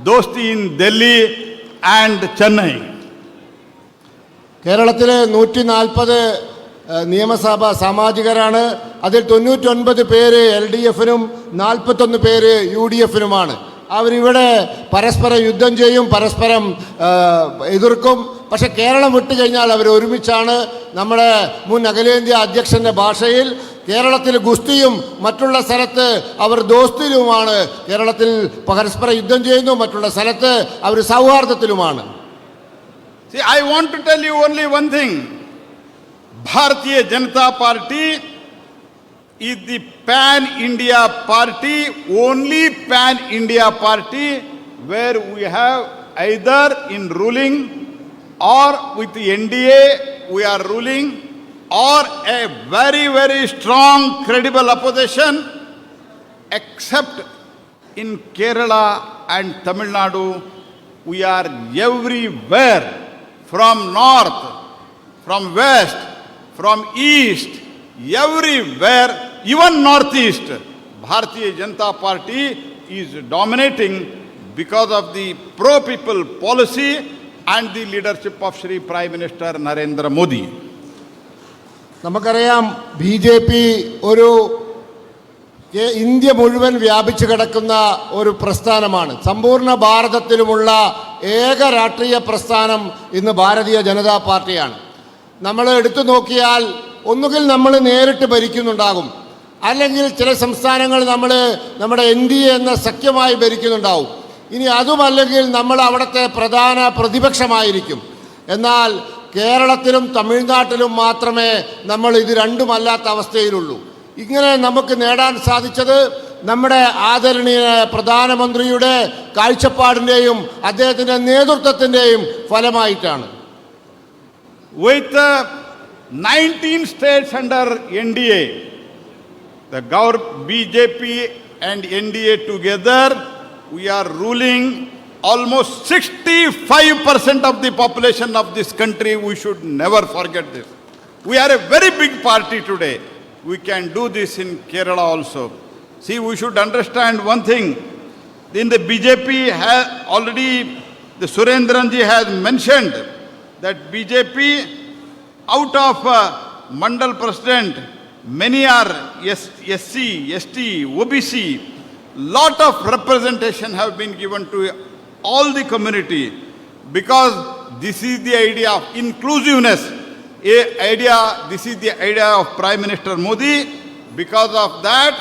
Dosti in Delhi and Chennai. കേരളത്തിലെ 140 നിയമസഭാ സാമാജികരാണ്. അതിൽ 99 പേര് LDF-നും 41 പേര് UDF-നുമാണ്. അവരിവിടെ പരസ്പരം യുദ്ധം ചെയ്യും, പരസ്പരം എതിർക്കും. പക്ഷെ കേരളം വിട്ടുകഴിഞ്ഞാൽ അവർ ഒരുമിച്ചാണ്. നമ്മുടെ മുൻ അഖിലേന്ത്യാ അധ്യക്ഷൻ്റെ ഭാഷയിൽ കേരളത്തിൽ ഗുസ്തിയും മറ്റുള്ള സ്ഥലത്ത് അവർ ദോസ്തിലുമാണ്. കേരളത്തിൽ പരസ്പര യുദ്ധം ചെയ്യുന്നു, മറ്റുള്ള സ്ഥലത്ത് അവർ സൗഹാർദ്ദത്തിലുമാണ്. See, I want to tell you only one thing. Bharatiya Janata Party is the pan-India party, only pan-India party where we have either in ruling or with the NDA we are ruling, or a very, very strong, credible opposition, except in Kerala and Tamil Nadu, we are everywhere. From north, from west, from east, everywhere, even northeast, Bharatiya Janata Party is dominating because of the pro-people policy and the leadership of Shri Prime Minister Narendra Modi. നമുക്കറിയാം, BJP ഒരു India മുഴുവൻ വ്യാപിച്ചു കിടക്കുന്ന ഒരു പ്രസ്ഥാനമാണ്. സമ്പൂർണ്ണ ഭാരതത്തിലുമുള്ള ഏക രാഷ്ട്രീയ പ്രസ്ഥാനം ഇന്ന് ഭാരതീയ ജനതാ പാർട്ടിയാണ്. നമ്മൾ എടുത്തു നോക്കിയാൽ ഒന്നുകിൽ നമ്മൾ നേരിട്ട് ഭരിക്കുന്നുണ്ടാകും, അല്ലെങ്കിൽ ചില സംസ്ഥാനങ്ങൾ നമ്മുടെ NDA എന്ന സഖ്യമായി ഭരിക്കുന്നുണ്ടാവും. ഇനി അതുമല്ലെങ്കിൽ നമ്മൾ അവിടുത്തെ പ്രധാന പ്രതിപക്ഷമായിരിക്കും. എന്നാൽ കേരളത്തിലും തമിഴ്നാട്ടിലും മാത്രമേ നമ്മൾ ഇത് രണ്ടുമല്ലാത്ത അവസ്ഥയിലുള്ളൂ. ഇങ്ങനെ നമുക്ക് നേടാൻ സാധിച്ചത് നമ്മുടെ ആദരണീയനായ പ്രധാനമന്ത്രിയുടെ കാഴ്ചപ്പാടിൻ്റെയും അദ്ദേഹത്തിൻ്റെ നേതൃത്വത്തിൻ്റെയും ഫലമായിട്ടാണ്. With 19 states under NDA, the BJP and NDA together, we are ruling almost 65% of the population of this country. We should never forget this. We are a very big party today. We can do this in Kerala also. See, we should understand one thing. In the BJP has already, the Surendranji has mentioned that BJP, out of Mandal President, many are SC, ST, OBC. Lot of representation have been given to all the community, because this is the idea of inclusiveness. This is the idea of Prime Minister Modi. Because of that,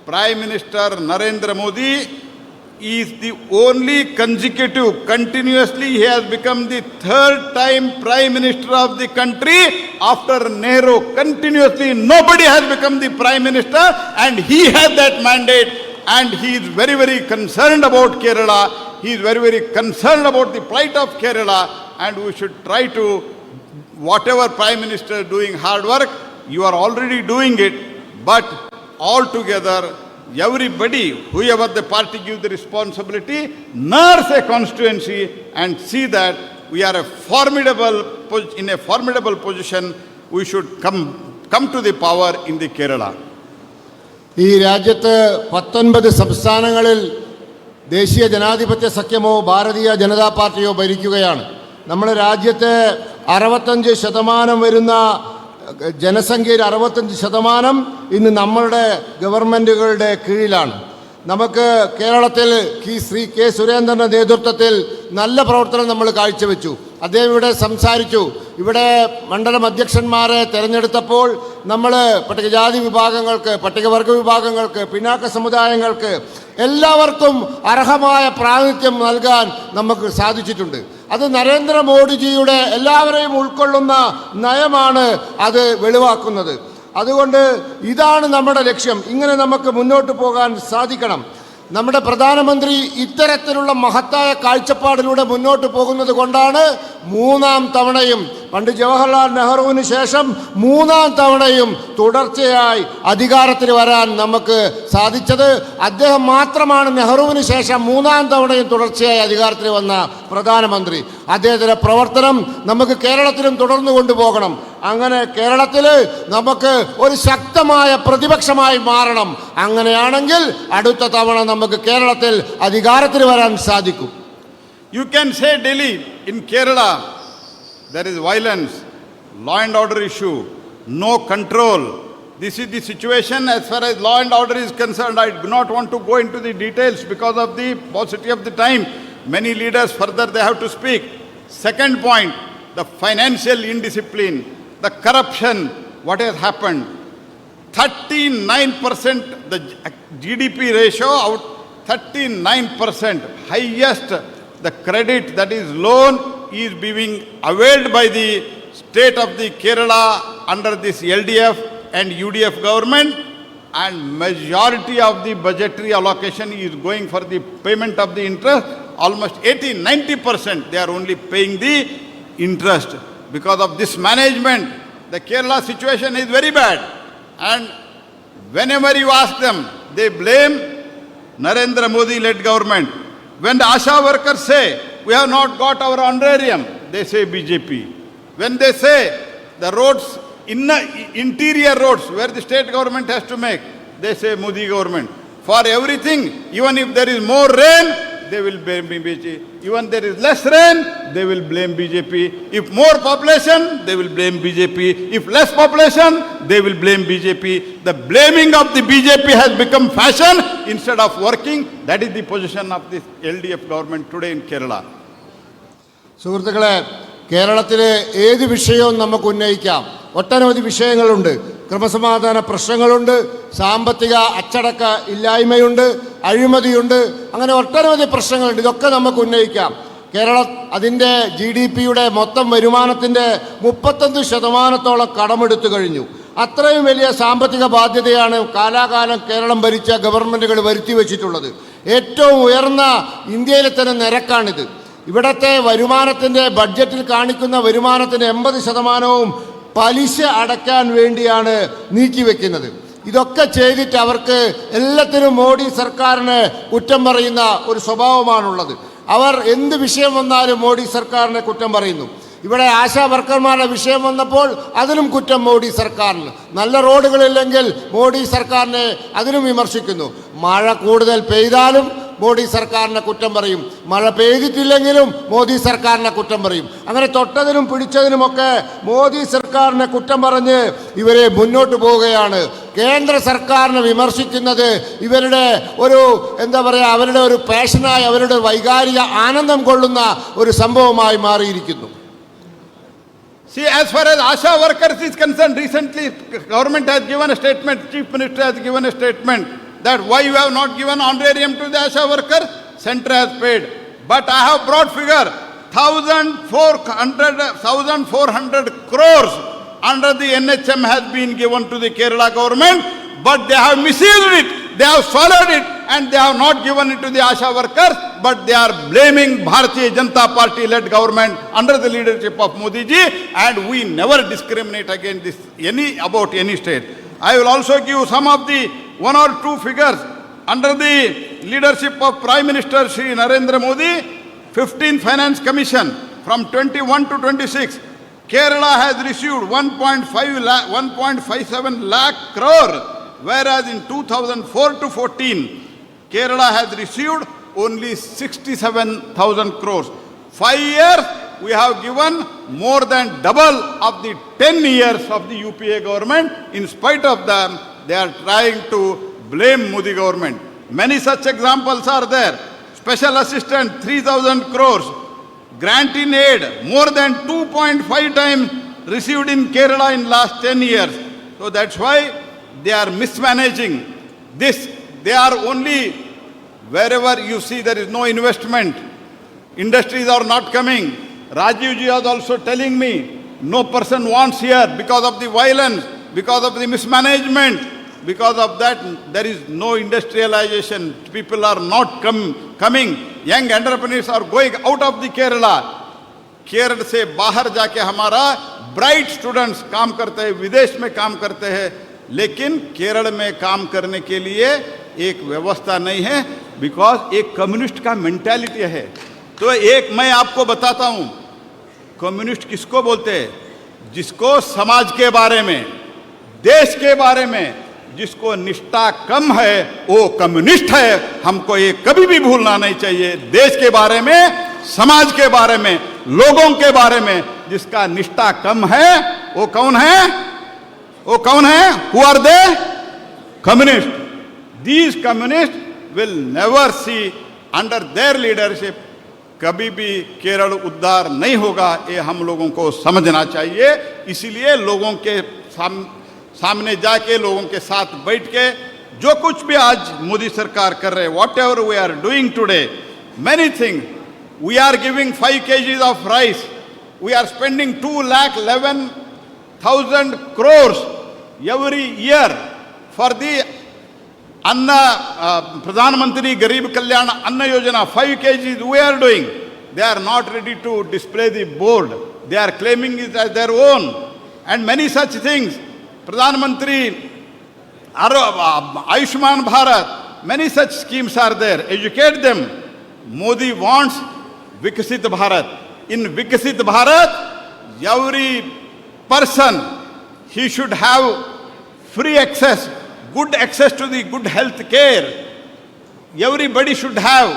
Prime Minister Narendra Modi is the only continuously he has become the third time Prime Minister of the country after Nehru. Continuously nobody has become the Prime Minister, and he has that mandate, and he is very, very concerned about Kerala. He is very, very concerned about the plight of Kerala, and we should try to, whatever Prime Minister doing hard work, you are already doing it, but all together, everybody, whoever the party gives the responsibility, nurse a constituency and see that we are in a formidable position. We should come to the power in the Kerala. ഈ രാജ്യത്ത് 19 സംസ്ഥാനങ്ങളിൽ ദേശീയ ജനാധിപത്യ സഖ്യമോ ഭാരതീയ ജനതാ പാർട്ടിയോ ഭരിക്കുകയാണ്. നമ്മുടെ രാജ്യത്തെ 65% വരുന്ന ജനസംഖ്യയിൽ 65% ഇന്ന് നമ്മളുടെ ഗവൺമെൻറ്റുകളുടെ കീഴിലാണ്. നമുക്ക് കേരളത്തിൽ ശ്രീ കെ സുരേന്ദ്രൻ്റെ നേതൃത്വത്തിൽ നല്ല പ്രവർത്തനം നമ്മൾ കാഴ്ചവെച്ചു. അദ്ദേഹം ഇവിടെ സംസാരിച്ചു. ഇവിടെ മണ്ഡലം അധ്യക്ഷന്മാരെ തിരഞ്ഞെടുത്തപ്പോൾ നമ്മൾ പട്ടികജാതി വിഭാഗങ്ങൾക്ക്, പട്ടികവർഗ വിഭാഗങ്ങൾക്ക്, പിന്നാക്ക സമുദായങ്ങൾക്ക് എല്ലാവർക്കും അർഹമായ പ്രാതിനിധ്യം നൽകാൻ നമുക്ക് സാധിച്ചിട്ടുണ്ട്. അത് നരേന്ദ്രമോദിജിയുടെ എല്ലാവരെയും ഉൾക്കൊള്ളുന്ന നയമാണ് അത് വെളിവാക്കുന്നത്. അതുകൊണ്ട് ഇതാണ് നമ്മുടെ ലക്ഷ്യം. ഇങ്ങനെ നമുക്ക് മുന്നോട്ട് പോകാൻ സാധിക്കണം. നമ്മുടെ പ്രധാനമന്ത്രി ഇത്തരത്തിലുള്ള മഹത്തായ കാഴ്ചപ്പാടിലൂടെ മുന്നോട്ട് പോകുന്നത് കൊണ്ടാണ് മൂന്നാം തവണയും, പണ്ട് ജവഹർലാൽ നെഹ്റുവിന് ശേഷം മൂന്നാം തവണയും തുടർച്ചയായി അധികാരത്തിൽ വരാൻ നമുക്ക് സാധിച്ചത്. അദ്ദേഹം മാത്രമാണ് നെഹ്റുവിന് ശേഷം മൂന്നാം തവണയും തുടർച്ചയായി അധികാരത്തിൽ വന്ന പ്രധാനമന്ത്രി. അദ്ദേഹത്തിൻ്റെ പ്രവർത്തനം നമുക്ക് കേരളത്തിലും തുടർന്നു കൊണ്ടുപോകണം. അങ്ങനെ കേരളത്തിൽ നമുക്ക് ഒരു ശക്തമായ പ്രതിപക്ഷമായി മാറണം. അങ്ങനെയാണെങ്കിൽ അടുത്ത തവണ നമുക്ക് കേരളത്തിൽ അധികാരത്തിൽ വരാൻ സാധിക്കും. You can say Delhi, in Kerala, there is violence, law and order issue, no control. This is the situation as far as law and order is concerned. I do not want to go into the details because of the paucity of the time. Many leaders further they have to speak. Second point, the financial indiscipline, the corruption, what has happened. 39% the GDP ratio out, 39% highest. The credit that is loan is being availed by the state of the Kerala under this LDF and UDF government, and majority of the budgetary allocation is going for the payment of the interest. Almost 80-90% they are only paying the interest. Because of this management, the Kerala situation is very bad, and whenever you ask them, they blame Narendra Modi led government. When the ASHA workers say, we have not got our honorarium, they say BJP. When they say the roads, interior roads where the state government has to make, they say Modi government. For everything, even if there is more rain, they will blame BJP. Even there is less rain, they will blame BJP. If more population, they will blame BJP. If less population, they will blame BJP. The blaming of the BJP has become fashion instead of working. That is the position of this LDF government today in Kerala. സുഹൃത്തുക്കളെ, കേരളത്തിലെ ഏത് വിഷയവും നമുക്ക് ഉന്നയിക്കാം. ഒട്ടനവധി വിഷയങ്ങളുണ്ട്. ക്രമസമാധാന പ്രശ്നങ്ങളുണ്ട്, സാമ്പത്തിക അച്ചടക്ക ഇല്ലായ്മയുണ്ട്, അഴിമതിയുണ്ട്, അങ്ങനെ ഒട്ടനവധി പ്രശ്നങ്ങളുണ്ട്. ഇതൊക്കെ നമുക്ക് ഉന്നയിക്കാം. കേരളം അതിൻ്റെ GDP-യുടെ മൊത്തം വരുമാനത്തിൻ്റെ 35% കടമെടുത്തു കഴിഞ്ഞു. അത്രയും വലിയ സാമ്പത്തിക ബാധ്യതയാണ് കാലാകാലം കേരളം ഭരിച്ച ഗവൺമെൻറ്റുകൾ വരുത്തി വച്ചിട്ടുള്ളത്. ഏറ്റവും ഉയർന്ന ഇന്ത്യയിലെ തന്നെ നിരക്കാണിത്. ഇവിടുത്തെ വരുമാനത്തിൻ്റെ ബഡ്ജറ്റിൽ കാണിക്കുന്ന വരുമാനത്തിൻ്റെ 80% പലിശ അടയ്ക്കാൻ വേണ്ടിയാണ് നീക്കിവെക്കുന്നത്. ഇതൊക്കെ ചെയ്തിട്ട് അവർക്ക് എല്ലാത്തിനും മോഡി സർക്കാരിനെ കുറ്റം പറയുന്ന ഒരു സ്വഭാവമാണുള്ളത്. അവർ എന്ത് വിഷയം വന്നാലും മോഡി സർക്കാരിനെ കുറ്റം പറയുന്നു. ഇവിടെ ആശാ വർക്കർമാരുടെ വിഷയം വന്നപ്പോൾ അതിനും കുറ്റം മോഡി സർക്കാരിന്. നല്ല റോഡുകളില്ലെങ്കിൽ മോഡി സർക്കാരിനെ അതിനും വിമർശിക്കുന്നു. മഴ കൂടുതൽ പെയ്താലും മോഡി സർക്കാരിനെ കുറ്റം പറയും, മഴ പെയ്തിട്ടില്ലെങ്കിലും മോദി സർക്കാരിനെ കുറ്റം പറയും. അങ്ങനെ തൊട്ടതിനും പിടിച്ചതിനുമൊക്കെ മോദി സർക്കാരിനെ കുറ്റം പറഞ്ഞ് ഇവരെ മുന്നോട്ട് പോവുകയാണ്. കേന്ദ്ര സർക്കാരിനെ വിമർശിക്കുന്നത് ഇവരുടെ ഒരു എന്താ പറയുക, അവരുടെ ഒരു പാഷനായി, അവരുടെ വൈകാരിക ആനന്ദം കൊള്ളുന്ന ഒരു സംഭവമായി മാറിയിരിക്കുന്നു. See, as far as ASHA workers is concerned, recently government has given a statement, Chief Minister has given a statement that why you have not given honorarium to the ASHA worker, center has paid. But I have brought figure, 1,400 crores under the NHM has been given to the Kerala government, but they have misused it, they have swallowed it, and they have not given it to the ASHA workers, but they are blaming Bharatiya Janata Party led government under the leadership of Modi ji, and we never discriminate against this about any state. I will also give some of the one or two figures. Under the leadership of Prime Minister Shri Narendra Modi, 15th Finance Commission from 21 to 26, Kerala has received 1.57 lakh crore, whereas in 2004 to 14, Kerala has received only 67,000 crores. 5 years, we have given more than double of the 10 years of the UPA government. In spite of them, they are trying to blame Modi government. Many such examples are there. Special assistant, 3,000 crores. Grant in aid, more than 2.5 times received in Kerala in last 10 years. So that's why they are mismanaging this. They are only Wherever you see there is no investment, industries are not coming. Rajiv ji was also telling me, no person wants here because of the violence, because of the mismanagement. Because of that, there is no industrialization. People are not coming. Young entrepreneurs are going out of the Kerala. Kerala से बाहर जाके हमारा bright students काम करते हैं, विदेश में काम करते हैं, लेकिन केरल में काम करने के लिए एक व्यवस्था नहीं है, बिकॉज एक कम्युनिस्ट का मेंटालिटी है। तो एक मैं आपको बताता हूं, कम्युनिस्ट किसको बोलते हैं? जिसको समाज के बारे में, देश के बारे में जिसको निष्ठा कम है वो कम्युनिस्ट है। हमको ये कभी भी भूलना नहीं चाहिए। देश के बारे में, समाज के बारे में, लोगों के बारे में जिसका निष्ठा कम है वो कौन है? वो कौन है? Who are they? Communist. These communist will never see under their leadership कभी भी केरल उद्धार नहीं होगा। ये हम लोगों को समझना चाहिए। इसीलिए लोगों के सामने जाके, लोगों के साथ बैठ के जो कुछ भी आज मोदी सरकार कर रहे हैं, whatever we are doing today, many thing, we are giving 5 kgs of rice, we are spending 2,11,000 crores every year for the Anna Pradhan Mantri Garib Kalyan Anna Yojana. 5 kgs we are doing. They are not ready to display the board. They are claiming it as their own, and many such things. Pradhan Mantri Ayushman Bharat, many such schemes are there. Educate them. Modi wants Vikasit Bharat. In Vikasit Bharat, every person, he should have free access, good access to the good health care. Everybody should have.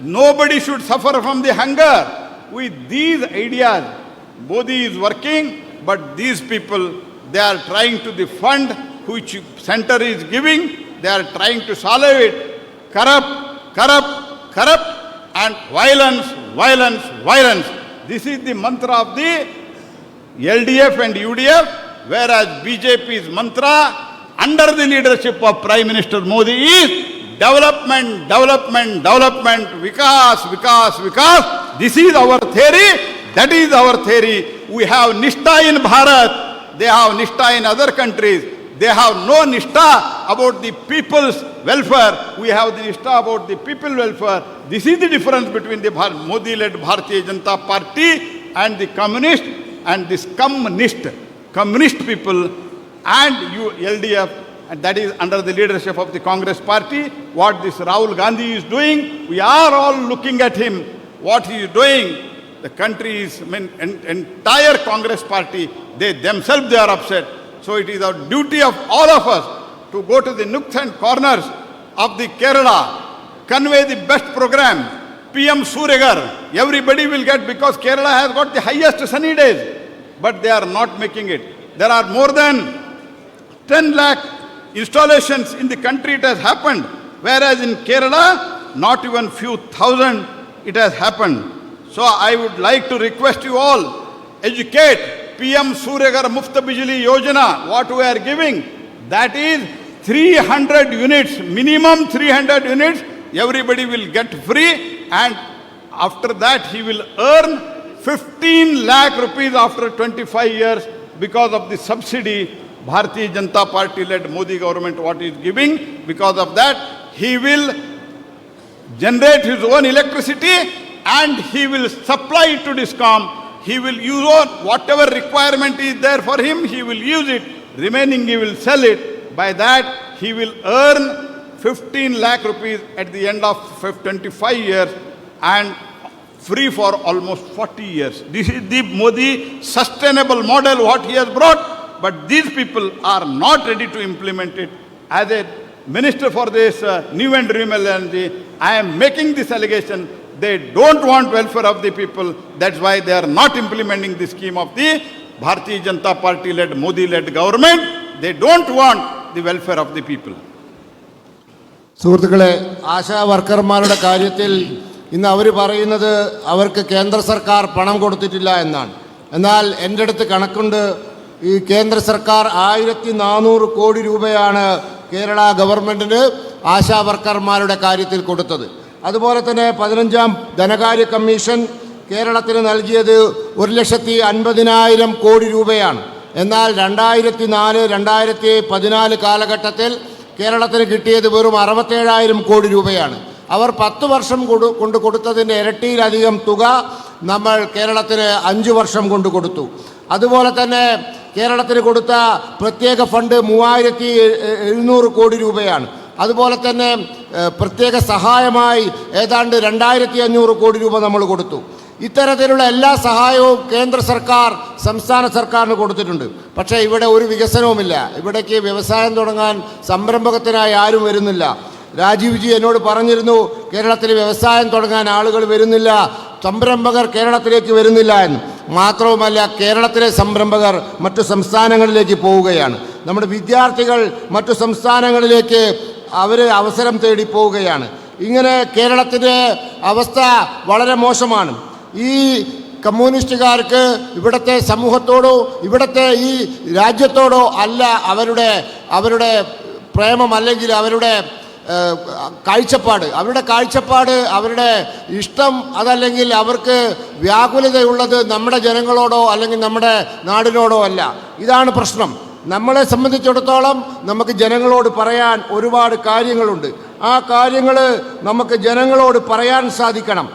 Nobody should suffer from the hunger. With these ideas, Modi is working, but these people, they are trying to the fund which center is giving, they are trying to solve it. Corrupt, and violence. This is the mantra of the LDF and UDF, whereas BJP's mantra under the leadership of Prime Minister Modi is development, vikas. This is our theory, that is our theory. We have Nishtha in Bharat, they have Nishtha in other countries. They have no Nishtha about the people's welfare. We have the Nishtha about the people welfare. This is the difference between the Modi-led Bharatiya Janata Party and the communist and this communist people and LDF, and that is under the leadership of the Congress Party. What this Rahul Gandhi is doing, we are all looking at him, what he is doing. The country is, entire Congress Party, they themselves they are upset. So it is our duty of all of us to go to the nooks and corners of the Kerala, convey the best program, PM Suryagar, everybody will get, because Kerala has got the highest sunny days, but they are not making it. There are more than 10 lakh installations in the country it has happened, whereas in Kerala, not even few thousand it has happened. So I would like to request you all, educate. PM Suryagar Mufta Bijli Yojana, what we are giving, that is 300 units, minimum 300 units, everybody will get free, and after that he will earn 15 lakh rupees after 25 years because of the subsidy Bharatiya Janata Party led Modi government what is giving. Because of that, he will generate his own electricity and he will supply it to DISCOM. He will use whatever requirement is there for him, he will use it. Remaining he will sell it. By that, he will earn 15 lakh rupees at the end of 25 years and free for almost 40 years. This is the Modi sustainable model what he has brought, but these people are not ready to implement it. As a minister for this new and renewable energy, I am making this allegation. They don't want welfare of the people. That's why they are not implementing the scheme of the Bharatiya Janata Party led, Modi led government. They don't want the welfare of the people. സുഹൃത്തുക്കളെ, ആശാ വർക്കർമാരുടെ കാര്യത്തിൽ ഇന്ന് അവർ പറയുന്നത് അവർക്ക് കേന്ദ്ര സർക്കാർ പണം കൊടുത്തിട്ടില്ല എന്നാണ്. എന്നാൽ എൻ്റെ അടുത്ത് കണക്കുണ്ട്. ഈ കേന്ദ്ര സർക്കാർ 1400 കോടി രൂപയാണ് കേരള ഗവൺമെൻറ്റിന് ആശാവർക്കർമാരുടെ കാര്യത്തിൽ കൊടുത്തത്. അതുപോലെ തന്നെ 15ാം ധനകാര്യ കമ്മീഷൻ കേരളത്തിന് നൽകിയത് 1,50,000 കോടി രൂപയാണ്. എന്നാൽ 2004-2014 കാലഘട്ടത്തിൽ കേരളത്തിന് കിട്ടിയത് വെറും 67,000 കോടി രൂപയാണ്. അവർ 10 വർഷം കൊണ്ട് കൊടുത്തതിൻ്റെ ഇരട്ടിയിലധികം തുക നമ്മൾ കേരളത്തിന് 5 വർഷം കൊണ്ട് കൊടുത്തു. അതുപോലെ തന്നെ കേരളത്തിന് കൊടുത്ത പ്രത്യേക ഫണ്ട് 3,700 കോടി രൂപയാണ്. അതുപോലെ തന്നെ പ്രത്യേക സഹായമായി ഏതാണ്ട് 2,500 കോടി രൂപ നമ്മൾ കൊടുത്തു. ഇത്തരത്തിലുള്ള എല്ലാ സഹായവും കേന്ദ്ര സർക്കാർ സംസ്ഥാന സർക്കാരിന് കൊടുത്തിട്ടുണ്ട്. പക്ഷേ ഇവിടെ ഒരു വികസനവുമില്ല. ഇവിടേക്ക് വ്യവസായം തുടങ്ങാൻ സംരംഭകത്തിനായി ആരും വരുന്നില്ല. രാജീവ് ജി എന്നോട് പറഞ്ഞിരുന്നു, കേരളത്തിൽ വ്യവസായം തുടങ്ങാൻ ആളുകൾ വരുന്നില്ല, സംരംഭകർ കേരളത്തിലേക്ക് വരുന്നില്ല എന്ന്. മാത്രവുമല്ല, കേരളത്തിലെ സംരംഭകർ മറ്റു സംസ്ഥാനങ്ങളിലേക്ക് പോവുകയാണ്. നമ്മുടെ വിദ്യാർത്ഥികൾ മറ്റു സംസ്ഥാനങ്ങളിലേക്ക് അവസരം തേടി പോവുകയാണ്. ഇങ്ങനെ കേരളത്തിൻ്റെ അവസ്ഥ വളരെ മോശമാണ്. ഈ കമ്മ്യൂണിസ്റ്റുകാർക്ക് ഇവിടുത്തെ സമൂഹത്തോടോ ഇവിടുത്തെ ഈ രാജ്യത്തോടോ അല്ല അവരുടെ പ്രേമം, അല്ലെങ്കിൽ അവരുടെ കാഴ്ചപ്പാട്, അവരുടെ ഇഷ്ടം, അതല്ലെങ്കിൽ അവർക്ക് വ്യാകുലതയുള്ളത് നമ്മുടെ ജനങ്ങളോടോ അല്ലെങ്കിൽ നമ്മുടെ നാടിനോടോ അല്ല. ഇതാണ് പ്രശ്നം. നമ്മളെ സംബന്ധിച്ചിടത്തോളം നമുക്ക് ജനങ്ങളോട് പറയാൻ ഒരുപാട് കാര്യങ്ങളുണ്ട്. ആ കാര്യങ്ങൾ നമുക്ക് ജനങ്ങളോട് പറയാൻ സാധിക്കണം.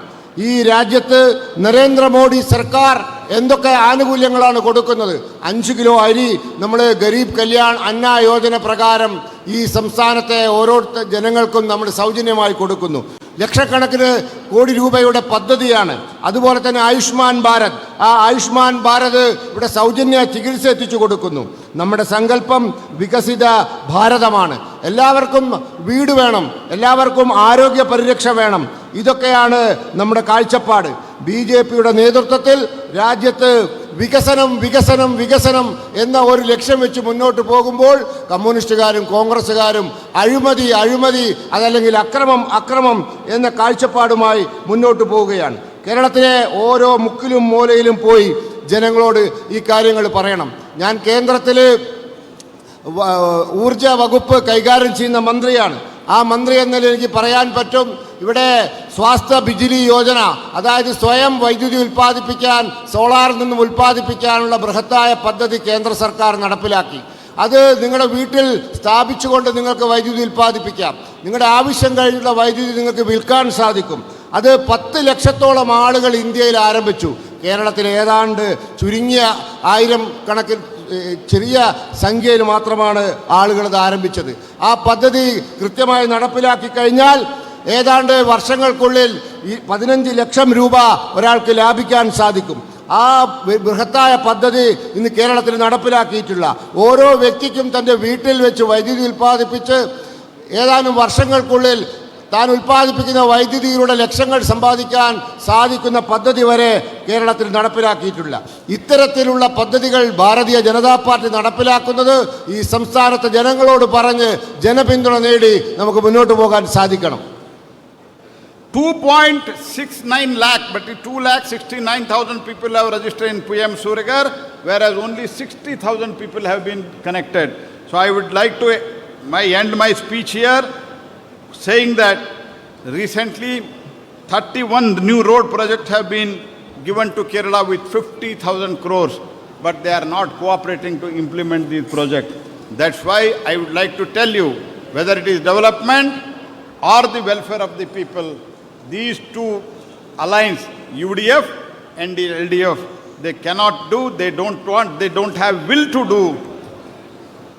ഈ രാജ്യത്ത് നരേന്ദ്രമോദി സർക്കാർ എന്തൊക്കെ ആനുകൂല്യങ്ങളാണ് കൊടുക്കുന്നത്? 5 കിലോ അരി നമ്മൾ ഗരീബ് കല്യാൺ അന്ന യോജന പ്രകാരം ഈ സംസ്ഥാനത്തെ ഓരോ ജനങ്ങൾക്കും നമ്മൾ സൗജന്യമായി കൊടുക്കുന്നു. ലക്ഷക്കണക്കിന് കോടി രൂപയുടെ പദ്ധതിയാണ്. അതുപോലെ തന്നെ ആയുഷ്മാൻ ഭാരത്, ആ ആയുഷ്മാൻ ഭാരത് ഇവിടെ സൗജന്യ ചികിത്സ എത്തിച്ചു കൊടുക്കുന്നു. നമ്മുടെ സങ്കല്പം വികസിത ഭാരതമാണ്. എല്ലാവർക്കും വീട് വേണം, എല്ലാവർക്കും ആരോഗ്യ പരിരക്ഷ വേണം. ഇതൊക്കെയാണ് നമ്മുടെ കാഴ്ചപ്പാട്. BJPയുടെ നേതൃത്വത്തിൽ രാജ്യത്ത് വികസനം വികസനം വികസനം എന്ന ഒരു ലക്ഷ്യം വെച്ച് മുന്നോട്ട് പോകുമ്പോൾ കമ്മ്യൂണിസ്റ്റുകാരും കോൺഗ്രസ്സുകാരും അഴിമതി അഴിമതി അതല്ലെങ്കിൽ അക്രമം അക്രമം എന്ന കാഴ്ചപ്പാടുമായി മുന്നോട്ട് പോവുകയാണ്. കേരളത്തിലെ ഓരോ മുക്കിലും മൂലയിലും പോയി ജനങ്ങളോട് ഈ കാര്യങ്ങൾ പറയണം. ഞാൻ കേന്ദ്രത്തിൽ ഊർജ വകുപ്പ് കൈകാര്യം ചെയ്യുന്ന മന്ത്രിയാണ്. ആ മന്ത്രി എന്നതിൽ എനിക്ക് പറയാൻ പറ്റും, ഇവിടെ സ്വാസ്ഥ്യ ബിജിലി യോജന, അതായത് സ്വയം വൈദ്യുതി ഉൽപ്പാദിപ്പിക്കാൻ, സോളാറിൽ നിന്നും ഉൽപ്പാദിപ്പിക്കാനുള്ള ബൃഹത്തായ പദ്ധതി കേന്ദ്ര സർക്കാർ നടപ്പിലാക്കി. അത് നിങ്ങളുടെ വീട്ടിൽ സ്ഥാപിച്ചുകൊണ്ട് നിങ്ങൾക്ക് വൈദ്യുതി ഉൽപ്പാദിപ്പിക്കാം. നിങ്ങളുടെ ആവശ്യം കഴിഞ്ഞുള്ള വൈദ്യുതി നിങ്ങൾക്ക് വിൽക്കാൻ സാധിക്കും. അത് 10 ലക്ഷത്തോളം ആളുകൾ ഇന്ത്യയിൽ ആരംഭിച്ചു. കേരളത്തിൽ ഏതാണ്ട് ചുരുങ്ങിയ 1000 കണക്കിൽ ചെറിയ സംഖ്യയിൽ മാത്രമാണ് ആളുകൾ ഇത് ആരംഭിച്ചത്. ആ പദ്ധതി കൃത്യമായി നടപ്പിലാക്കി കഴിഞ്ഞാൽ ഏതാണ്ട് വർഷങ്ങൾക്കുള്ളിൽ 15 ലക്ഷം രൂപ ഒരാൾക്ക് ലാഭിക്കാൻ സാധിക്കും. ആ ബൃഹത്തായ പദ്ധതി ഇന്ന് കേരളത്തിൽ നടപ്പിലാക്കിയിട്ടുള്ള ഓരോ വ്യക്തിക്കും തൻ്റെ വീട്ടിൽ വെച്ച് വൈദ്യുതി ഉൽപ്പാദിപ്പിച്ച് ഏതാനും വർഷങ്ങൾക്കുള്ളിൽ താൻ ഉൽപ്പാദിപ്പിക്കുന്ന വൈദ്യുതിയിലൂടെ ലക്ഷങ്ങൾ സമ്പാദിക്കാൻ സാധിക്കുന്ന പദ്ധതി വരെ കേരളത്തിൽ നടപ്പിലാക്കിയിട്ടില്ല. ഇത്തരത്തിലുള്ള പദ്ധതികൾ ഭാരതീയ ജനതാ പാർട്ടി നടപ്പിലാക്കുന്നത് ഈ സംസ്ഥാനത്തെ ജനങ്ങളോട് പറഞ്ഞ് ജനപിന്തുണ നേടി നമുക്ക് മുന്നോട്ട് പോകാൻ സാധിക്കണം. 2.69 lakh, but 2,69,000 people have registered in PM Suryaghar, whereas only 60,000 people have been connected. So I would like to end my speech here saying that recently 31 new road projects have been given to Kerala with 50,000 crores, but they are not cooperating to implement these projects. That's why I would like to tell you, whether it is development or the welfare of the people, these two alliance, UDF and the LDF, they cannot do, they don't want, they don't have will to do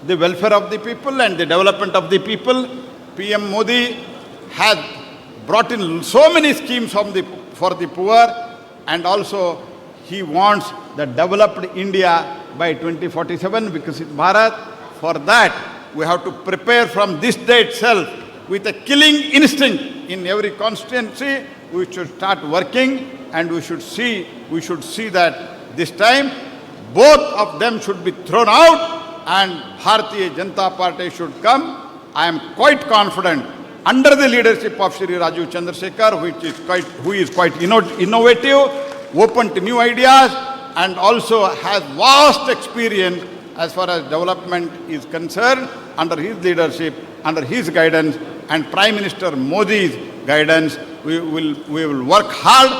the welfare of the people and the development of the people. PM Modi has brought in so many schemes for the poor, and also he wants the developed India by 2047, Vikasit Bharat. For that, we have to prepare from this day itself with a killing instinct in every constituency. We should start working, and we should see that this time both of them should be thrown out and Bharatiya Janata Party should come. I am quite confident under the leadership of Shri Rajiv Chandrasekhar, who is quite innovative, open to new ideas, and also has vast experience as far as development is concerned. Under his leadership, under his guidance, and Prime Minister Modi's guidance, we will work hard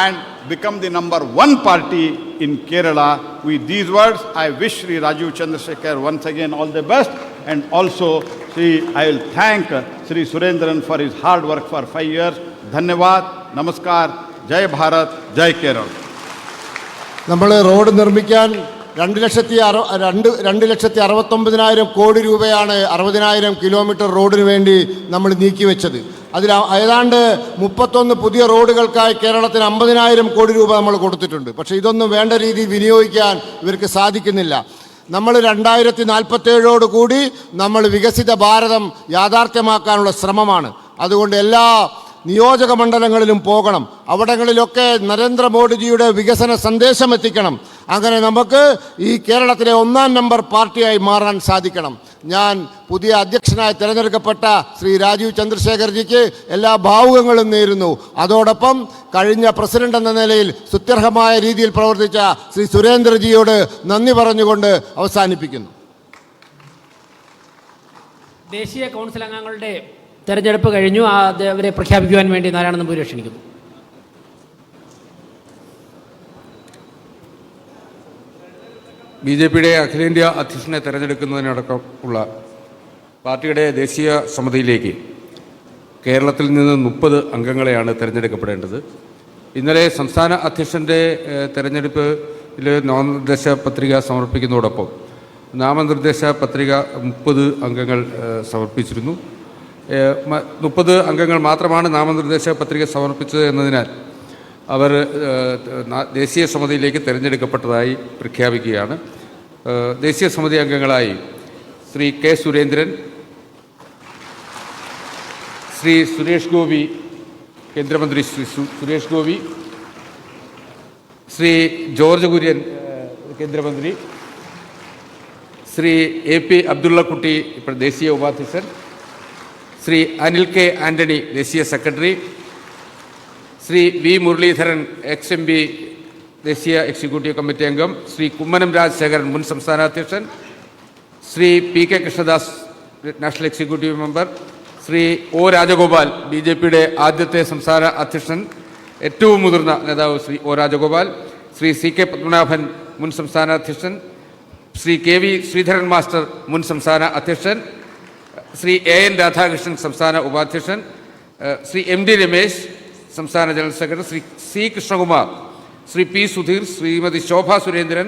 and become the #1 party in Kerala. With these words, I wish Sri Rajiv Chandrasekhar once again all the best, and also I will thank Sri Surendran for his hard work for 5 years. Dhanyavad, Namaskar, Jai Bharat, Jai Kerala. നമ്മൾ road നിർമ്മിക്കാൻ 2,69,000 കോടി രൂപയാണ് 60,000 kilometre റോഡിന് വേണ്ടി നമ്മൾ നീക്കിവെച്ചത്. അതിൽ ഏതാണ്ട് 31 പുതിയ റോഡുകൾക്കായി കേരളത്തിന് 50,000 കോടി രൂപ നമ്മൾ കൊടുത്തിട്ടുണ്ട്. പക്ഷേ ഇതൊന്നും വേണ്ട രീതിയിൽ വിനിയോഗിക്കാൻ ഇവർക്ക് സാധിക്കുന്നില്ല. നമ്മൾ 2047 കൂടി നമ്മൾ വികസിത ഭാരതം യാഥാർത്ഥ്യമാക്കാനുള്ള ശ്രമമാണ്. അതുകൊണ്ട് എല്ലാ നിയോജക മണ്ഡലങ്ങളിലും പോകണം, അവിടങ്ങളിലൊക്കെ നരേന്ദ്രമോദിജിയുടെ വികസന സന്ദേശം എത്തിക്കണം. അങ്ങനെ നമുക്ക് ഈ കേരളത്തിലെ 1-ാം നമ്പർ പാർട്ടിയായി മാറാൻ സാധിക്കണം. ഞാൻ പുതിയ അധ്യക്ഷനായി തിരഞ്ഞെടുക്കപ്പെട്ട ശ്രീ രാജീവ് ചന്ദ്രശേഖർജിക്ക് എല്ലാ ഭാവുകങ്ങളും നേരുന്നു. അതോടൊപ്പം കഴിഞ്ഞ പ്രസിഡന്റ് എന്ന നിലയിൽ സ്തുത്യർഹമായ രീതിയിൽ പ്രവർത്തിച്ച ശ്രീ സുരേന്ദ്രജിയോട് നന്ദി പറഞ്ഞുകൊണ്ട് അവസാനിപ്പിക്കുന്നു. ദേശീയ കൗൺസിൽ അംഗങ്ങളുടെ തെരഞ്ഞെടുപ്പ് കഴിഞ്ഞു. അവരെ പ്രഖ്യാപിക്കുവാൻ വേണ്ടി നാരായണ നമ്പൂതിരി ക്ഷണിക്കുന്നു. BJPയുടെ അഖിലേന്ത്യാ അധ്യക്ഷനെ തെരഞ്ഞെടുക്കുന്നതിനടക്കമുള്ള പാർട്ടിയുടെ ദേശീയ സമിതിയിലേക്ക് കേരളത്തിൽ നിന്ന് 30 അംഗങ്ങളെയാണ് തിരഞ്ഞെടുക്കപ്പെടേണ്ടത്. ഇന്നലെ സംസ്ഥാന അധ്യക്ഷൻ്റെ തെരഞ്ഞെടുപ്പിൽ നാമനിർദ്ദേശ പത്രിക സമർപ്പിക്കുന്നതോടൊപ്പം നാമനിർദ്ദേശ പത്രിക 30 അംഗങ്ങൾ സമർപ്പിച്ചിരുന്നു. 30 അംഗങ്ങൾ മാത്രമാണ് നാമനിർദ്ദേശ പത്രിക സമർപ്പിച്ചത് എന്നതിനാൽ അവർ ദേശീയ സമിതിയിലേക്ക് തിരഞ്ഞെടുക്കപ്പെട്ടതായി പ്രഖ്യാപിക്കുകയാണ്. ദേശീയ സമിതി അംഗങ്ങളായി ശ്രീ കെ സുരേന്ദ്രൻ, ശ്രീ സുരേഷ് ഗോപി, കേന്ദ്രമന്ത്രി ശ്രീ സുരേഷ് ഗോപി, ശ്രീ ജോർജ് കുര്യൻ, കേന്ദ്രമന്ത്രി, ശ്രീ AP അബ്ദുള്ളക്കുട്ടി, ഇപ്പോൾ ദേശീയ ഉപാധ്യക്ഷൻ, ശ്രീ അനിൽ കെ ആൻ്റണി, ദേശീയ secretary, Shri V Muraleedharan, XMP, ദേശീയ എക്സിക്യൂട്ടീവ് കമ്മിറ്റി അംഗം, ശ്രീ കുമ്മനം രാജശേഖരൻ, മുൻ സംസ്ഥാന അധ്യക്ഷൻ, Shri PK Krishnadas, national executive member, Shri O Rajagopal, BJPയുടെ ആദ്യത്തെ സംസ്ഥാന അധ്യക്ഷൻ, ഏറ്റവും മുതിർന്ന നേതാവ് ശ്രീ O രാജഗോപാൽ, ശ്രീ CK പത്മനാഭൻ, മുൻ സംസ്ഥാന അധ്യക്ഷൻ, ശ്രീ KV ശ്രീധരൻ മാസ്റ്റർ, മുൻ സംസ്ഥാന അധ്യക്ഷൻ, ശ്രീ AN രാധാകൃഷ്ണൻ, സംസ്ഥാന ഉപാധ്യക്ഷൻ, ശ്രീ MD രമേശ്, സംസ്ഥാന general secretary, Shri C Krishnakumar, Shri P Sudheer, Shrimati Shobha Surendran,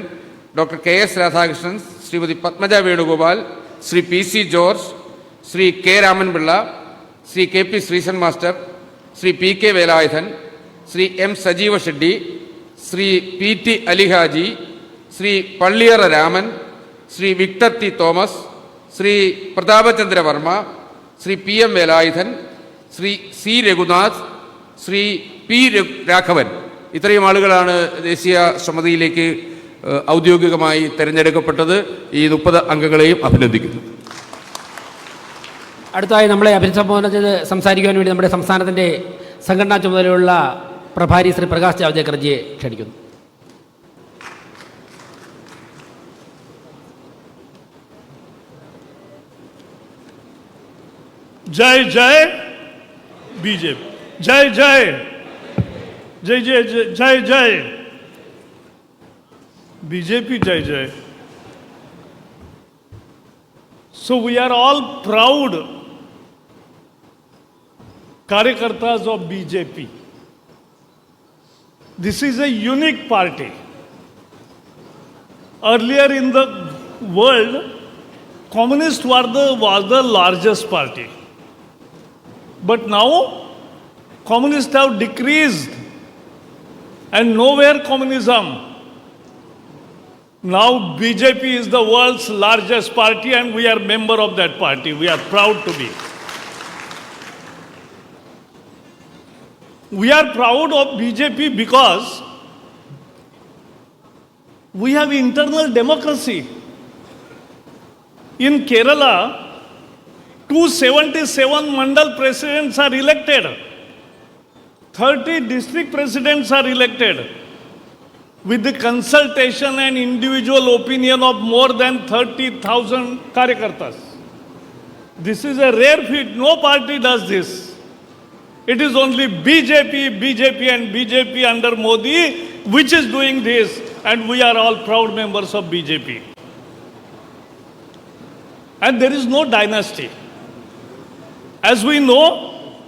doctor KS Radhakrishnan, Shrimati Padmaja Venugopal, Shri PC George, Shri K Raman Pillai, Shri KP Sreesan master, Shri PK Velayudhan, Shri M Sajeeva Shetty, Shri PT Ali Haji, Shri Palliyara Raman, Shri Victor T Thomas, Shri Prathapachandra Varma, Shri PM Velayudhan, Shri C Raghunath, Shri P Raghavan, ഇത്രയും ആളുകളാണ് ദേശീയ സമിതിയിലേക്ക് ഔദ്യോഗികമായി തിരഞ്ഞെടുക്കപ്പെട്ടത്. ഈ 30 അംഗങ്ങളെയും അഭിനന്ദിക്കുന്നു. അടുത്തതായി നമ്മളെ അഭിസംബോധന ചെയ്ത് സംസാരിക്കുവാൻ വേണ്ടി നമ്മുടെ സംസ്ഥാനത്തിൻ്റെ സംഘടനാ ചുമതലയുള്ള പ്രഭാരി ശ്രീ പ്രകാശ് ജാവ്ദേക്കർജിയെ ക്ഷണിക്കുന്നു. जय जय BJP, जय जय जय जय जय जय BJP, जय जय. So we are all proud Karyakartas of BJP. This is a unique party. Earlier in the world, communists was the largest party. But now, communists have decreased and nowhere communism. Now BJP is the world's largest party and we are member of that party. We are proud to be. We are proud of BJP because we have internal democracy. In Kerala, 277 mandal presidents are elected. 30 district presidents are elected with the consultation and individual opinion of more than 30,000 Karyakartas. This is a rare feat. No party does this. It is only BJP and BJP under Modi which is doing this, and we are all proud members of BJP. And there is no dynasty. As we know,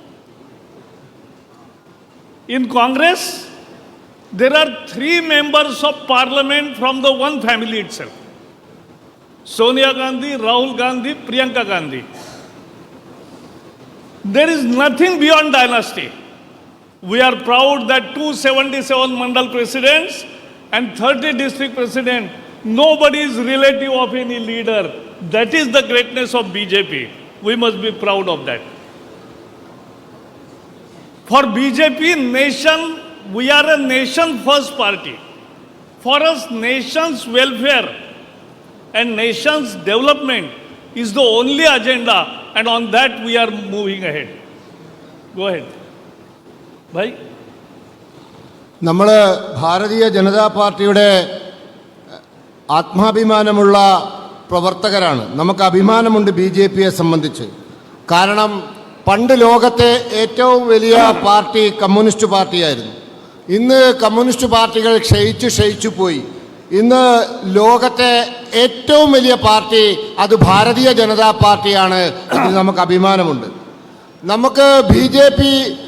in Congress, there are 3 members of parliament from the one family itself. Sonia Gandhi, Rahul Gandhi, Priyanka Gandhi. There is nothing beyond dynasty. We are proud that 277 mandal presidents and 30 district presidents, nobody is relative of any leader. That is the greatness of BJP. We must be proud of that. For BJP nation, we are a nation first party. For us, nation's welfare and nation's development is the only agenda, and on that we are moving ahead. Go ahead. Bhai. നമ്മൾ ഭാരതീയ ജനതാ പാർട്ടിയുടെ ആത്മാഭിമാനമുള്ള പ്രവർത്തകരാണ്. നമുക്ക് അഭിമാനമുണ്ട് BJPയെ സംബന്ധിച്ച്. കാരണം പണ്ട് ലോകത്തെ ഏറ്റവും വലിയ പാർട്ടി കമ്മ്യൂണിസ്റ്റ് പാർട്ടിയായിരുന്നു. ഇന്ന് കമ്മ്യൂണിസ്റ്റ് പാർട്ടികൾ ക്ഷയിച്ചു പോയി. ഇന്ന് ലോകത്തെ ഏറ്റവും വലിയ പാർട്ടി അത് ഭാരതീയ ജനതാ പാർട്ടിയാണ്. അതിൽ നമുക്ക് അഭിമാനമുണ്ട്. നമുക്ക് BJP